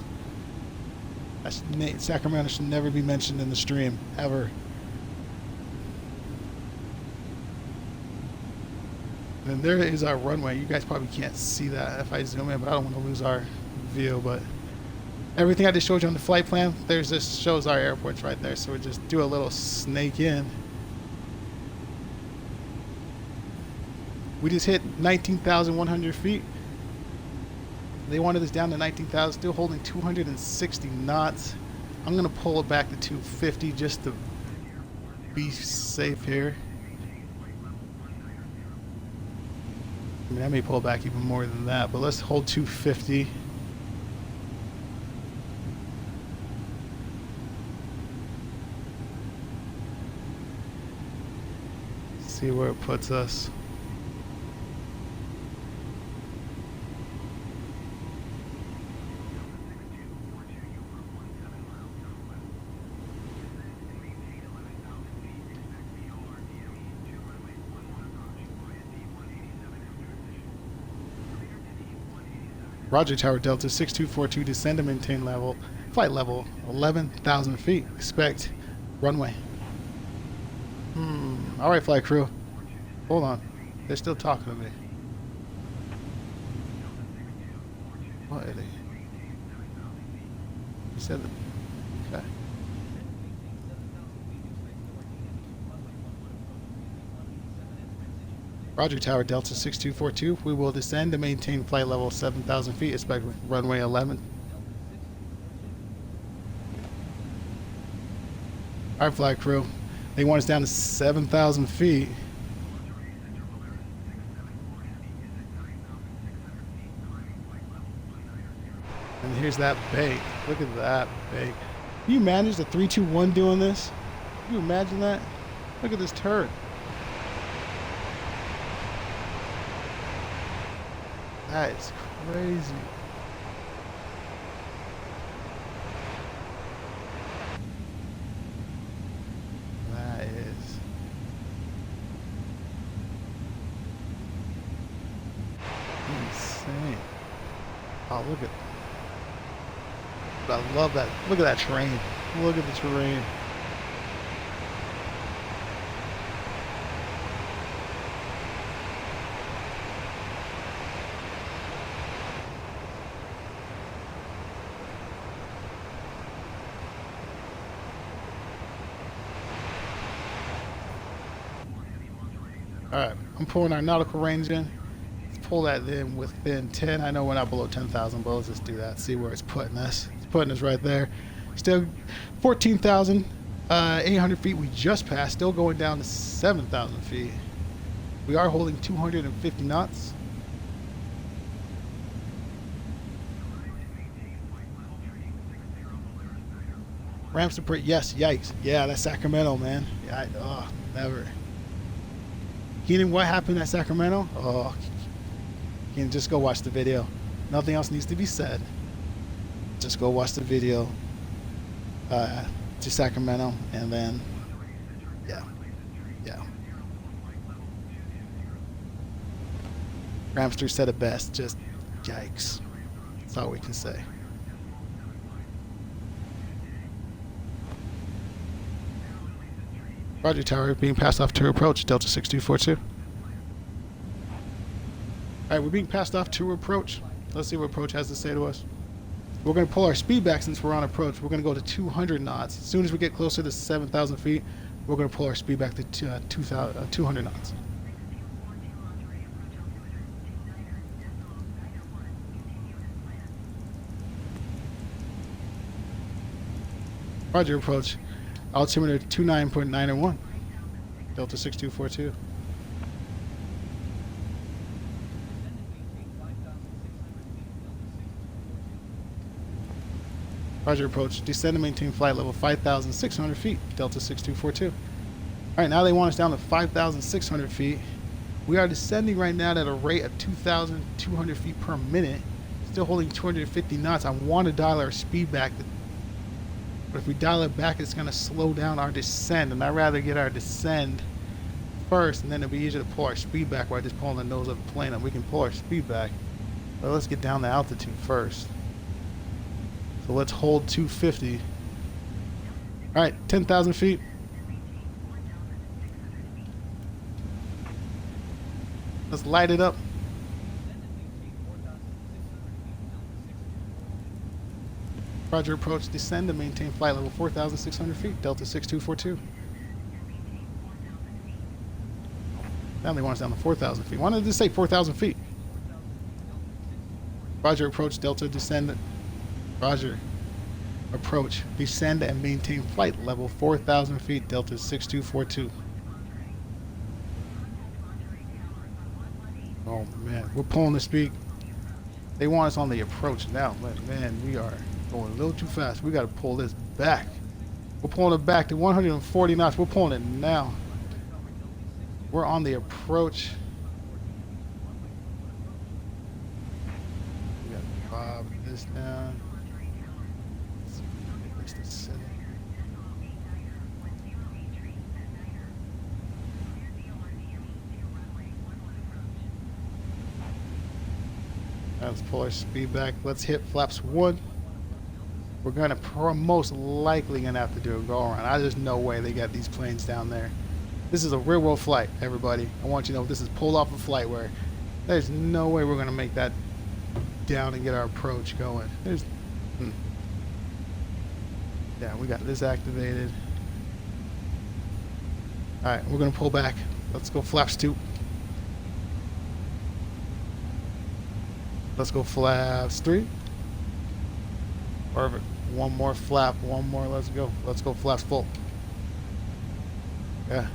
Sacramento should never be mentioned in the stream, ever. And there is our runway. You guys probably can't see that if I zoom in, but I don't want to lose our view. But everything I just showed you on the flight plan, there's this shows our airports right there. So we just do a little snake in. We just hit 19,100 feet. They wanted us down to 19,000, still holding 260 knots. I'm gonna pull it back to 250 just to be safe here. I mean, I may pull back even more than that, but let's hold 250. See where it puts us. Roger, Tower Delta 6242, descend to maintain level, flight level 11,000 feet. Expect runway. Alright, flight crew. Hold on. They're still talking to me. What are they? You said that. Okay. Roger, Tower Delta 6242. We will descend to maintain flight level 7,000 feet. Expect runway 11. Alright, flight crew. They want us down to 7,000 feet. here's that bank. Look at that bank. Can you manage the 321 doing this? Can you imagine that? Look at this turret. That is crazy. That is insane. Oh, look at. I love that. Look at that terrain. Look at the terrain. Alright, I'm pulling our nautical range in. Let's pull that in within 10. I know we're not below 10,000, but let's just do that. See where it's putting us. It's putting us right there. Still 14,800 feet we just passed. Still going down to 7,000 feet. We are holding 250 knots. Ramps to print. Yes, yikes. Yeah, that's Sacramento, man. Yeah, never. Keenan, what happened at Sacramento? Oh, Keenan, just go watch the video. Nothing else needs to be said. Just go watch the video to Sacramento, and then, yeah. Ramster said it best. Just yikes. That's all we can say. Roger, tower being passed off to approach, Delta 6242. Alright, we're being passed off to approach. Let's see what approach has to say to us. We're going to pull our speed back since we're on approach. We're going to go to 200 knots. As soon as we get closer to 7,000 feet, we're going to pull our speed back to 200 knots. Roger, approach. Altimeter 29.901. Delta 6242. Roger, approach. Descend and maintain flight level 5,600 feet. Delta 6242. Alright, now they want us down to 5,600 feet. We are descending right now at a rate of 2,200 feet per minute. Still holding 250 knots. I want to dial our speed back. But if we dial it back, it's going to slow down our descent. And I'd rather get our descend first, and then it'll be easier to pull our speed back while just pulling the nose of the plane up. We can pull our speed back. But let's get down the altitude first. So let's hold 250. Alright, 10,000 feet. Let's light it up. Roger, approach, descend and maintain flight level 4,600 feet, Delta 6242. Now they want us down to 4,000 feet. Why don't they just say 4,000 feet? Roger, approach, Delta, descend. Roger, approach, descend and maintain flight level 4,000 feet, Delta 6242. Oh man, we're pulling the speed. They want us on the approach now, but man, we are going a little too fast. We got to pull this back. We're pulling it back to 140 knots. We're pulling it now. We're on the approach. We got to bob this down. Let's descend. Let's pull our speed back. Let's hit flaps 1. We're gonna most likely gonna have to do a go around. There's no way they got these planes down there. This is a real world flight, everybody. I want you to know this is pulled off a flight where there's no way we're gonna make that down and get our approach going. Yeah, we got this activated. All right, we're gonna pull back. Let's go flaps 2. Let's go flaps 3. Perfect. One more flap, one more, let's go. Let's go flaps full. Yeah.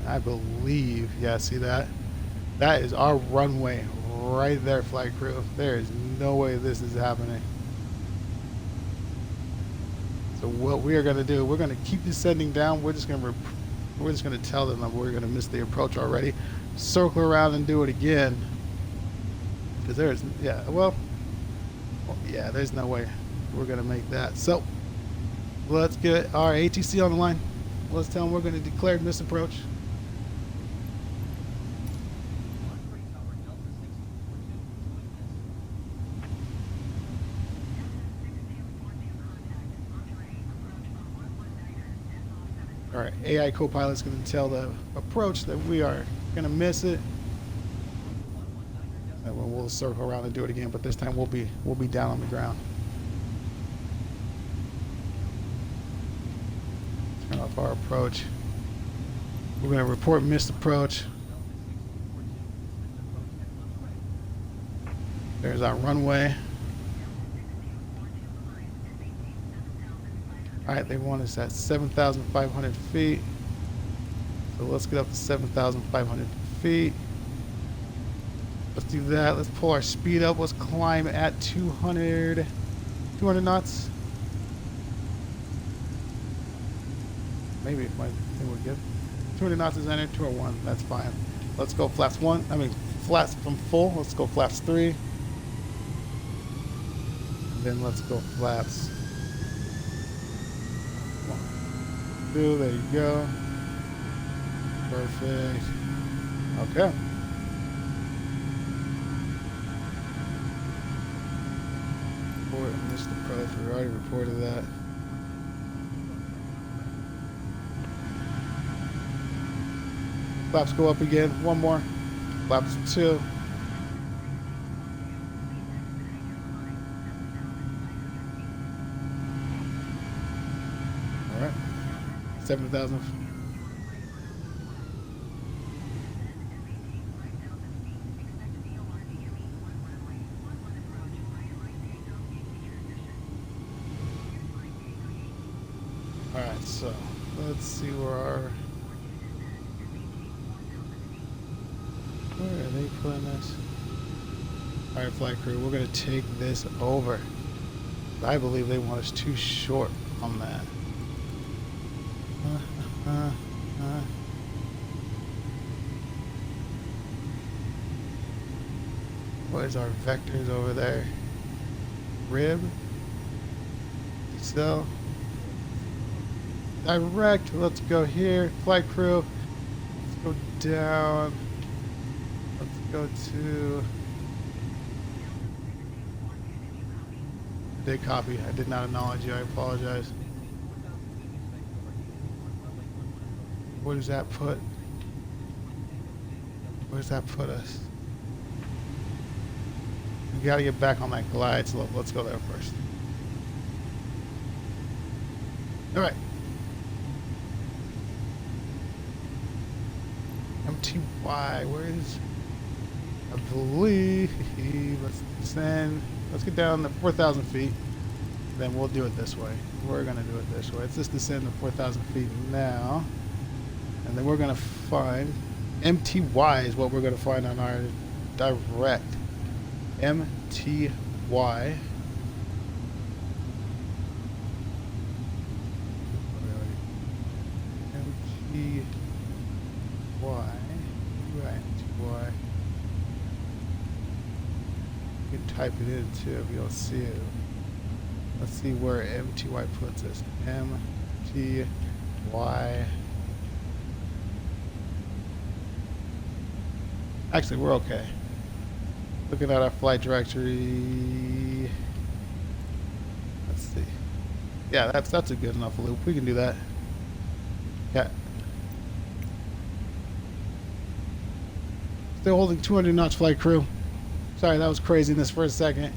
I believe, yeah, see that? That is our runway right there, flight crew. There is no way this is happening. So what we are going to do, we're going to keep descending down. We're just going to tell them that we're going to miss the approach already. Circle around and do it again. Because there's, yeah, well, yeah, there's no way we're going to make that. So let's get our ATC on the line. Let's tell them we're going to declare misapproach. Our AI co-pilot's going to tell the approach that we are going to miss it. And we'll circle around and do it again, but this time we'll be down on the ground. Turn off our approach. We're going to report missed approach. There's our runway. Alright, they want us at 7,500 feet. So let's get up to 7,500 feet. Let's do that. Let's pull our speed up. Let's climb at 200 knots. Maybe if my thing would get 200 knots is entered, 201. That's fine. Let's go flaps flaps from full. Let's go flaps 3. And then let's go flaps 2. There you go. Perfect. Okay. Report missed approach. We already reported that. Flaps go up again. One more. Flaps 2. All right. 7,000. All right. So let's see where are they putting us? All right, flight crew. We're gonna take this over. I believe they want us too short on that. What is our vectors over there? Rib? So direct. Let's go here. Flight crew. Let's go down. Let's go to. I did copy. I did not acknowledge you. I apologize. Where does that put? Where does that put us? We gotta get back on that glide slope. Let's go there first. All right. MTY, where is? I believe. Let's descend. Let's get down to 4,000 feet. Then we'll do it this way. We're gonna do it this way. Let's just descend to 4,000 feet now. And then we're going to find MTY is what we're going to find on our direct. MTY. MTY. MTY. You can type it in too if you'll see it. Let's see where MTY puts us. MTY. Actually, we're okay. Looking at our flight directory. Let's see. Yeah, that's a good enough loop. We can do that. Yeah. Still holding 200 knots, flight crew. Sorry, that was craziness for a second.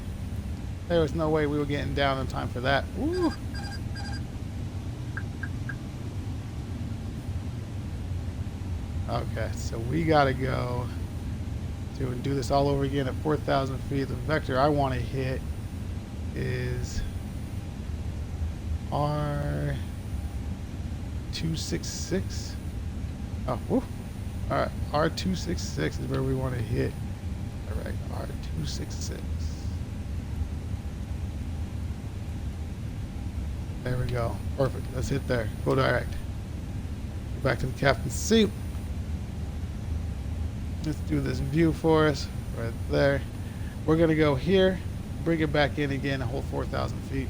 There was no way we were getting down in time for that. Woo! Okay, so we gotta go to and do this all over again at 4,000 feet. The vector I want to hit is R266. Oh, whoo. All right, R266 is where we want to hit. All right, R266. There we go. Perfect. Let's hit there. Go direct. Go back to the captain's seat. Let's do this view for us right there. We're going to go here, bring it back in again, a whole 4,000 feet.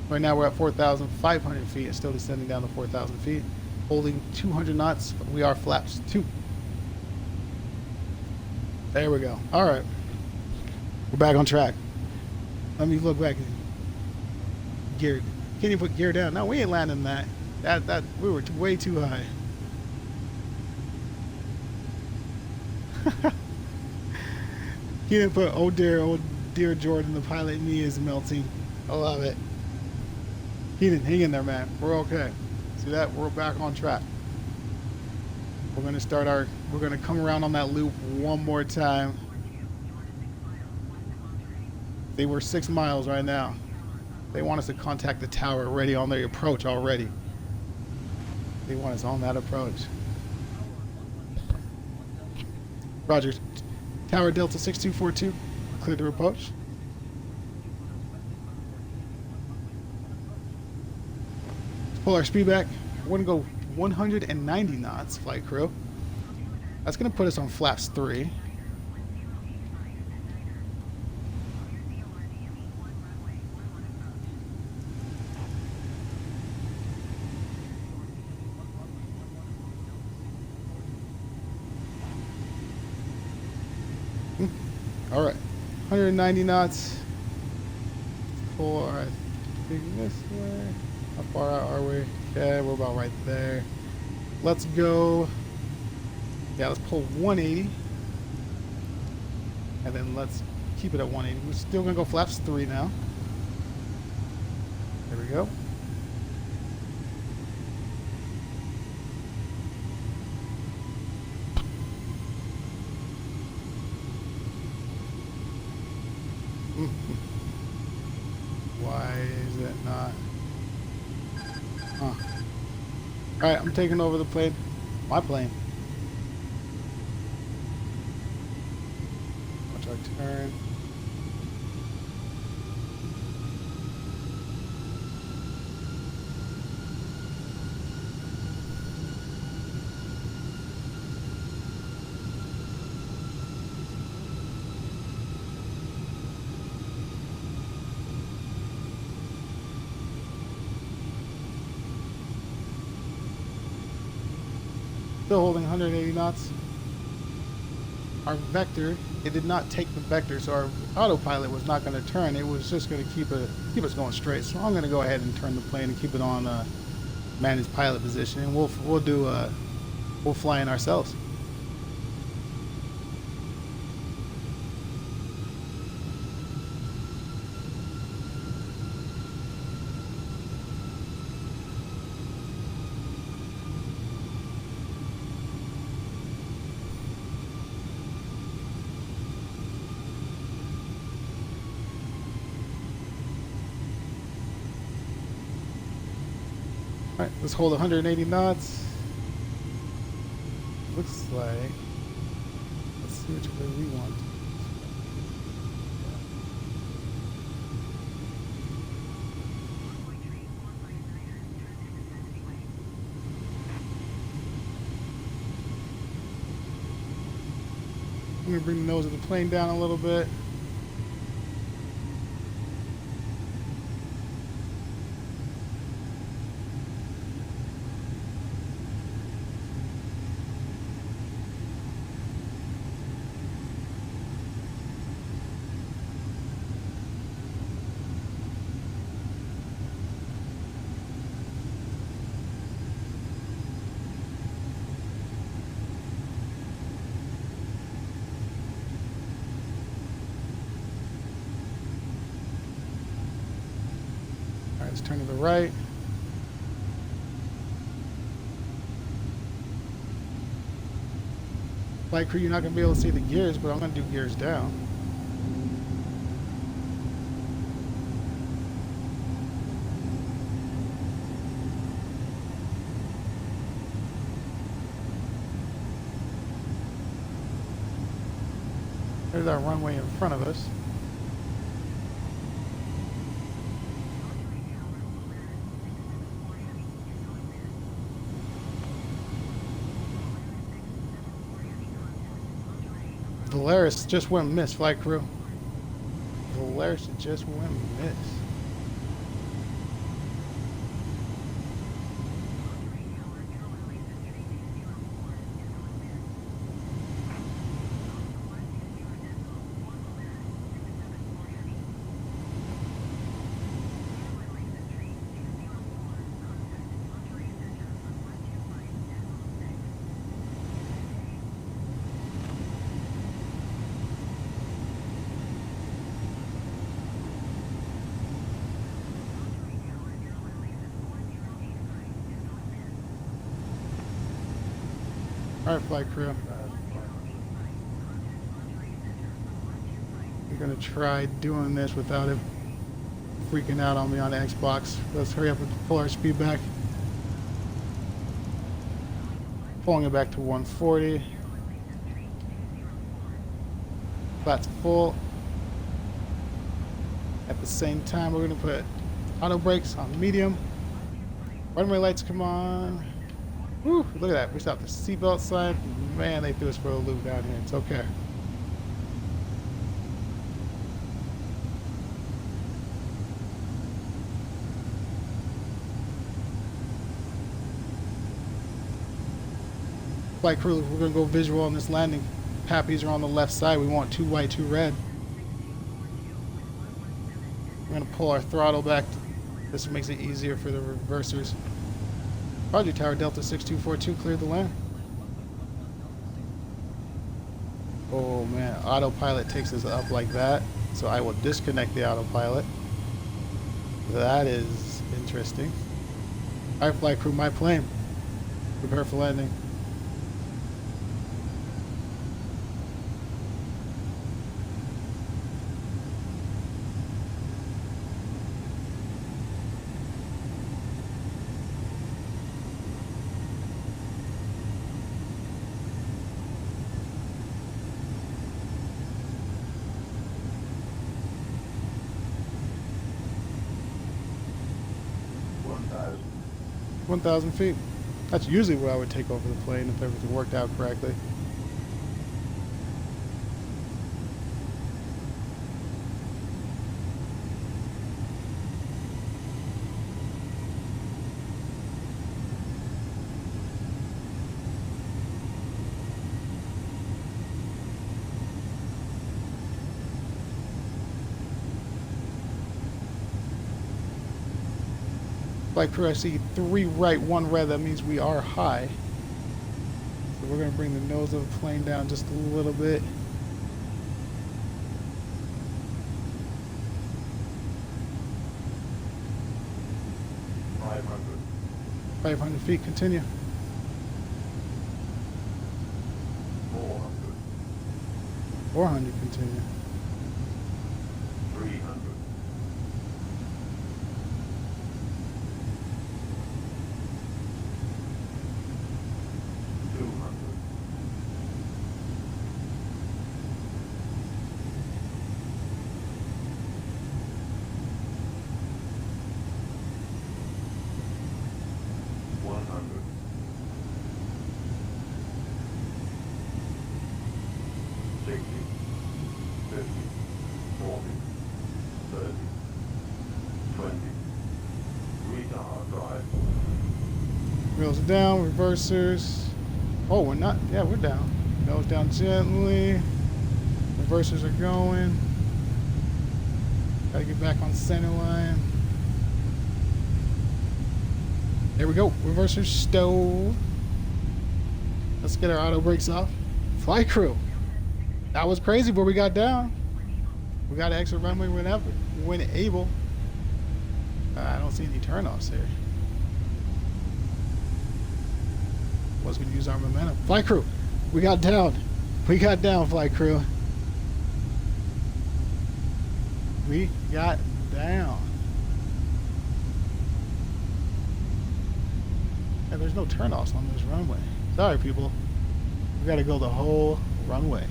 Right now we're at 4,500 feet and still descending down to 4,000 feet. Holding 200 knots. We are flaps 2. There we go. All right. We're back on track. Let me look back. Gear. Can't even put gear down. No, we ain't landing that. That we were way too high. Can't even put oh dear Jordan, the pilot in me is melting. I love it. Keenan, hang in there, man. We're okay. See that? We're back on track. We're gonna come around on that loop one more time. They were 6 miles right now. They want us to contact the tower already on their approach already. They want us on that approach. Roger. Tower Delta 6242. Clear to approach. Let's pull our speed back. We're gonna go 190 knots, flight crew. That's gonna put us on flaps 3. All right, 190 knots. Pull our thing this way. How far out are we? Okay, we're about right there. Let's go. Yeah, let's pull 180. And then let's keep it at 180. We're still gonna go flaps 3 now. There we go. Why is it not? Huh. Alright, I'm taking over the plane. My plane. Watch our turn. Still holding 180 knots. Our vector, it did not take the vector, so our autopilot was not going to turn. It was just going to keep us going straight. So I'm going to go ahead and turn the plane and keep it on managed pilot position, and we'll fly in ourselves. Alright, let's hold 180 knots. Looks like, let's see which way we want. I'm going to bring the nose of the plane down a little bit. Let's turn to the right. Flight crew, you're not going to be able to see the gears, but I'm going to do gears down. There's our runway in front of us. Valeris just went miss, flight crew. Valeris just went miss. Alright, flight crew. We're gonna try doing this without it freaking out on me on the Xbox. Let's hurry up and pull our speed back. Pulling it back to 140. Flat's full. At the same time, we're gonna put auto brakes on medium. Runway lights come on. Whew, look at that. We stopped the seatbelt sign. Man, they threw us for a loop down here. It's okay. Flight crew, we're going to go visual on this landing. Pappies are on the left side. We want 2 white, 2 red. We're going to pull our throttle back. This makes it easier for the reversers. Project Tower Delta 6242 cleared the land. Oh man, autopilot takes us up like that. So I will disconnect the autopilot. That is interesting. Alright, flight crew, my plane. Prepare for landing. $1,000. 1,000 feet. That's usually where I would take over the plane if everything worked out correctly. Flight crew, I see 3 right, 1 red. That means we are high. So we're going to bring the nose of the plane down just a little bit. $500. 500 feet, continue. $400. 400, continue. $300. Wheels down, reversers. Oh, we're not. Yeah, we're down. Nose down gently. Reversers are going. Gotta get back on center line. There we go. Reversers stowed. Let's get our auto brakes off. Flight crew. That was crazy, but we got down. We got an extra runway when able. I don't see any turnoffs here. Was going to use our momentum. Flight crew, we got down. We got down, flight crew. We got down. Yeah, there's no turnoffs on this runway. Sorry, people. We got to go the whole runway.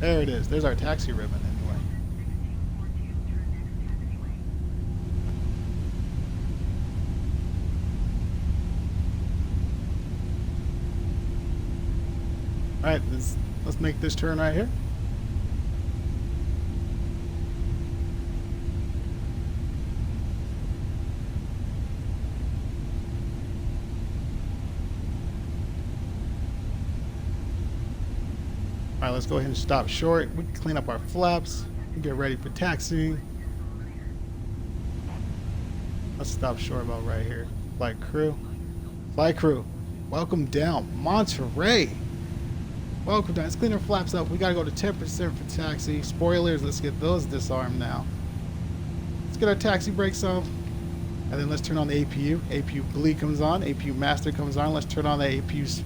There it is. There's our taxi ribbon anyway. All right, let's make this turn right here. All right, let's go ahead and stop short. We can clean up our flaps and get ready for taxiing. Let's stop short about right here. Flight crew. Flight crew, welcome down. Monterrey. Welcome down. Let's clean our flaps up. We got to go to 10% for taxi. Spoilers, let's get those disarmed now. Let's get our taxi brakes on. And then let's turn on the APU. APU bleed comes on. APU master comes on. Let's turn on the APU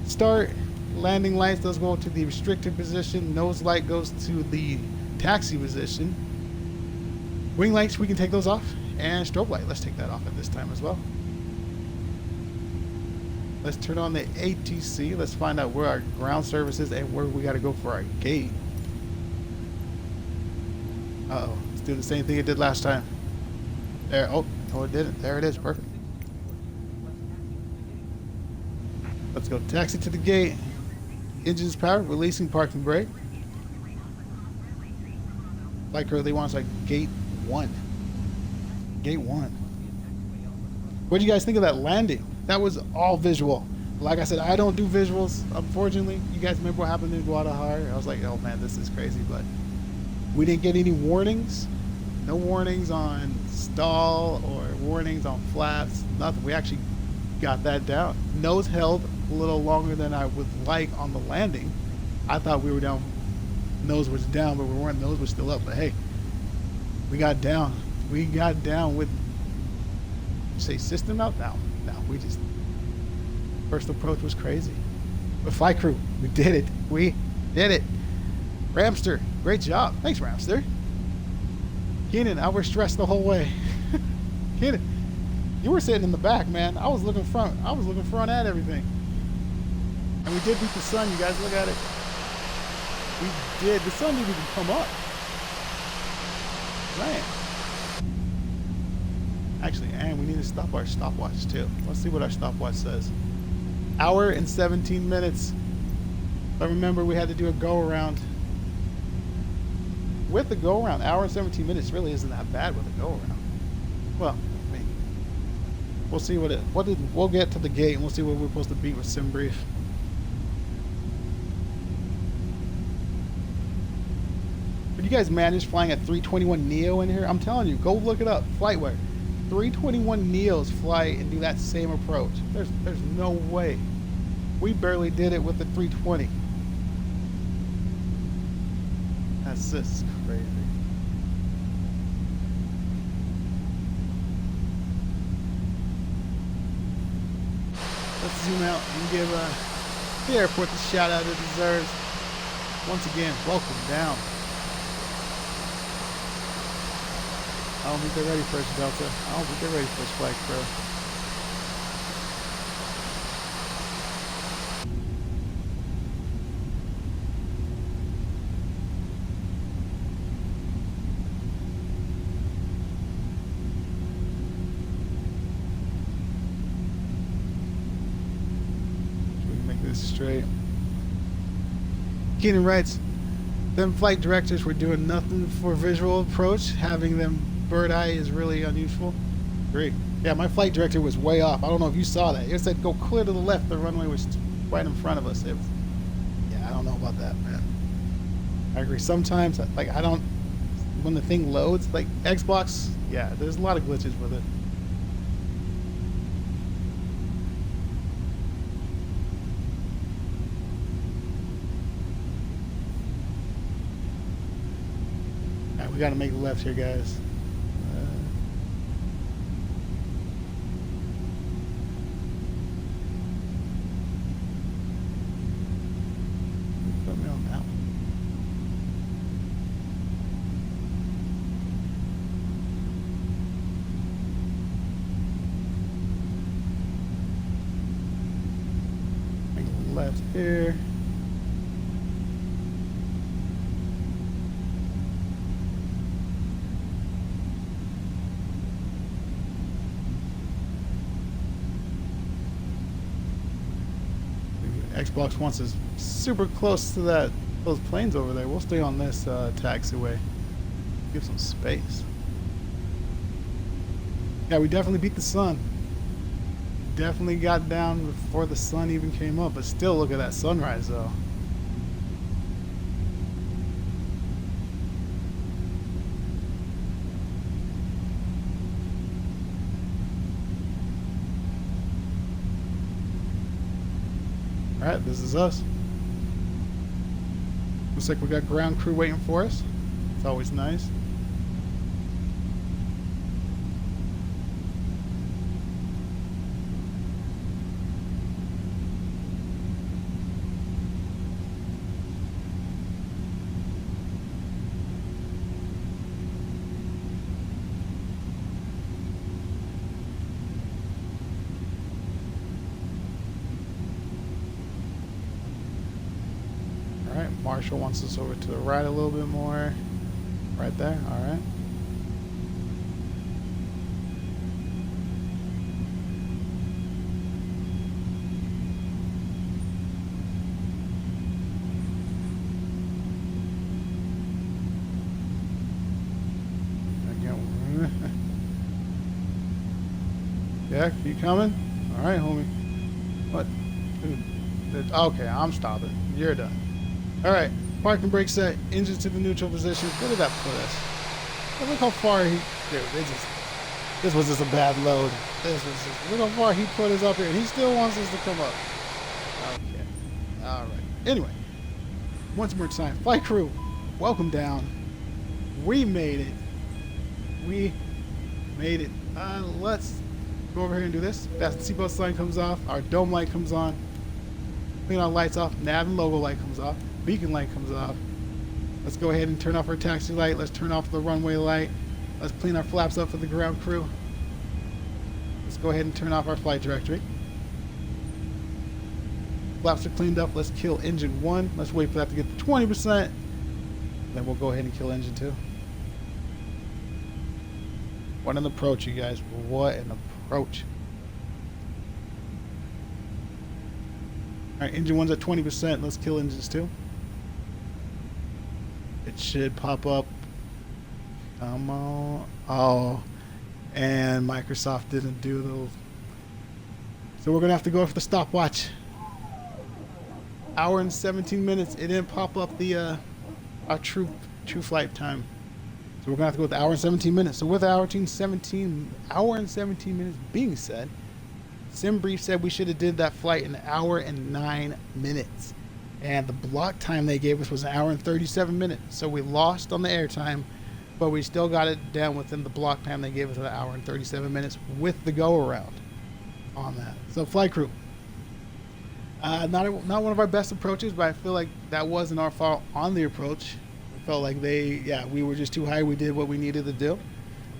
start. Landing lights does go to the restricted position. Nose light goes to the taxi position. Wing lights, we can take those off. And strobe light, let's take that off at this time as well. Let's turn on the ATC. Let's find out where our ground service is and where we got to go for our gate. Uh-oh. Let's do the same thing it did last time. There. Oh, no it didn't. There it is. Perfect. Let's go taxi to the gate. Engines powered. Releasing parking brake. Flight crew, they want us like gate 1. Gate 1. What do you guys think of that landing? That was all visual. Like I said, I don't do visuals, unfortunately. You guys remember what happened in Guadalajara? I was like, oh man, this is crazy. But we didn't get any warnings. No warnings on stall or warnings on flaps. Nothing. We actually got that down. Nose held a little longer than I would like on the landing. I thought we were down. Nose was down, but we weren't. Nose was still up. But hey, we got down. We got down with, say, system out? No, we just, first approach was crazy. But flight crew, we did it. We did it. Ramster, great job. Thanks, Ramster. Keenan, I was stressed the whole way. Keenan, you were sitting in the back, man. I was looking front. I was looking front at everything. And we did beat the sun, you guys. Look at it. We did. The sun didn't even come up. Man. Actually, and we need to stop our stopwatch too. Let's see what our stopwatch says. Hour and 17 minutes. But remember, we had to do a go around. With the go around, hour and 17 minutes really isn't that bad with a go around. Well, I mean, we'll see we'll get to the gate and we'll see what we're supposed to beat with sim brief. Did you guys manage flying a 321neo in here? I'm telling you, go look it up. Flightware. 321neos fly and do that same approach. There's no way. We barely did it with the 320. That's just crazy. Let's zoom out and give the airport the shout out it deserves. Once again, welcome down. I don't think they're ready for us, Delta. I don't think they're ready for us, flight crew. Should we make this straight? Keenan writes, them flight directors were doing nothing for visual approach. Having them bird eye is really unuseful. Great. Yeah, my flight director was way off. I don't know if you saw that. It said go clear to the left. The runway was right in front of us. It was, yeah, I don't know about that, man. I agree. Sometimes, like, I don't, when the thing loads, like Xbox, yeah, there's a lot of glitches with it. All right, we got to make a left here, guys. Put me on that one. Make a left here. Xbox wants us super close to those planes over there. We'll stay on this taxiway. Give some space. Yeah, we definitely beat the sun. Definitely got down before the sun even came up, but still look at that sunrise though. Alright, this is us. Looks like we got ground crew waiting for us. It's always nice. Alright, Marshall wants us over to the right a little bit more. Right there, alright. Yeah, keep coming? Alright, homie. What? Dude. Okay, I'm stopping. You're done. Alright, parking brake set, engine to the neutral position. Where did that put us? Look how far he... Dude, this was just a bad load. Look how far he put us up here, and he still wants us to come up. Okay. Alright. Anyway, once more time, flight crew, welcome down. We made it. We made it. Let's go over here and do this. Fast seatbelt sign comes off. Our dome light comes on. Clean our lights off. Nav and logo light comes off. Beacon light comes off. Let's go ahead and turn off our taxi light. Let's turn off the runway light. Let's clean our flaps up for the ground crew. Let's go ahead and turn off our flight directory. Flaps are cleaned up. Let's kill engine 1. Let's wait for that to get to 20%. Then we'll go ahead and kill engine 2. What an approach, you guys. What an approach. Alright, engine 1's at 20%. Let's kill engines 2. It should pop up. Come on. Oh. And Microsoft didn't do those. So we're going to have to go for the stopwatch. Hour and 17 minutes. It didn't pop up the our true flight time. So we're going to have to go with the hour and 17 minutes. So with hour and 17 minutes being said, SimBrief said we should have did that flight in an hour and 9 minutes. And the block time they gave us was an hour and 37 minutes. So we lost on the air time, but we still got it down within the block time they gave us, an hour and 37 minutes with the go around on that. So flight crew, not one of our best approaches, but I feel like that wasn't our fault on the approach. We felt like we were just too high. We did what we needed to do.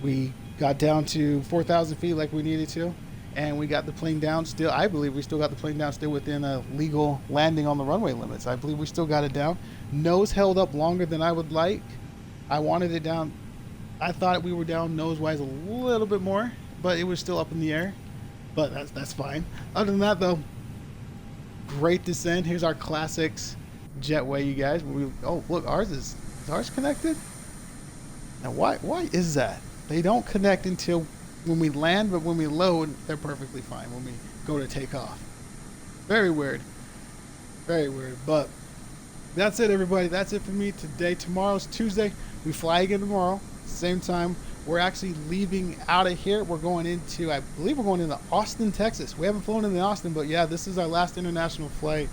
We got down to 4,000 feet like we needed to. And we got the plane down still. I believe we still got the plane down still within a legal landing on the runway limits. I believe we still got it down. Nose held up longer than I would like. I wanted it down. I thought we were down nose-wise a little bit more, but it was still up in the air. But that's fine. Other than that, though, great descent. Here's our classics jetway, you guys. Oh, look, is ours connected? Now, why is that? They don't connect until when we land, but when we load, they're perfectly fine when we go to take off. Very weird. Very weird. But that's it, everybody. That's it for me today. Tomorrow's Tuesday. We fly again tomorrow. Same time. We're actually leaving out of here. We're going into, I believe we're going into Austin, Texas. We haven't flown into Austin, but yeah, this is our last international flight.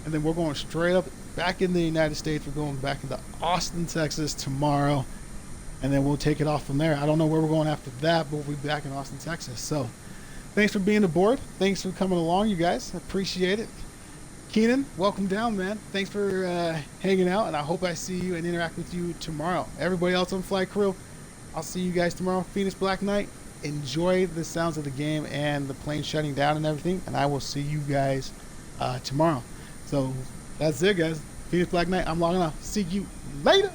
And then we're going straight up back in the United States. We're going back into Austin, Texas tomorrow. And then we'll take it off from there. I don't know where we're going after that, but we'll be back in Austin, Texas. So thanks for being aboard. Thanks for coming along, you guys. Appreciate it. Keenan, welcome down, man. Thanks for hanging out, and I hope I see you and interact with you tomorrow. Everybody else on Flight Crew, I'll see you guys tomorrow. Phoenix Black Knight, enjoy the sounds of the game and the plane shutting down and everything, and I will see you guys tomorrow. So that's it, guys. Phoenix Black Knight, I'm logging off. See you later.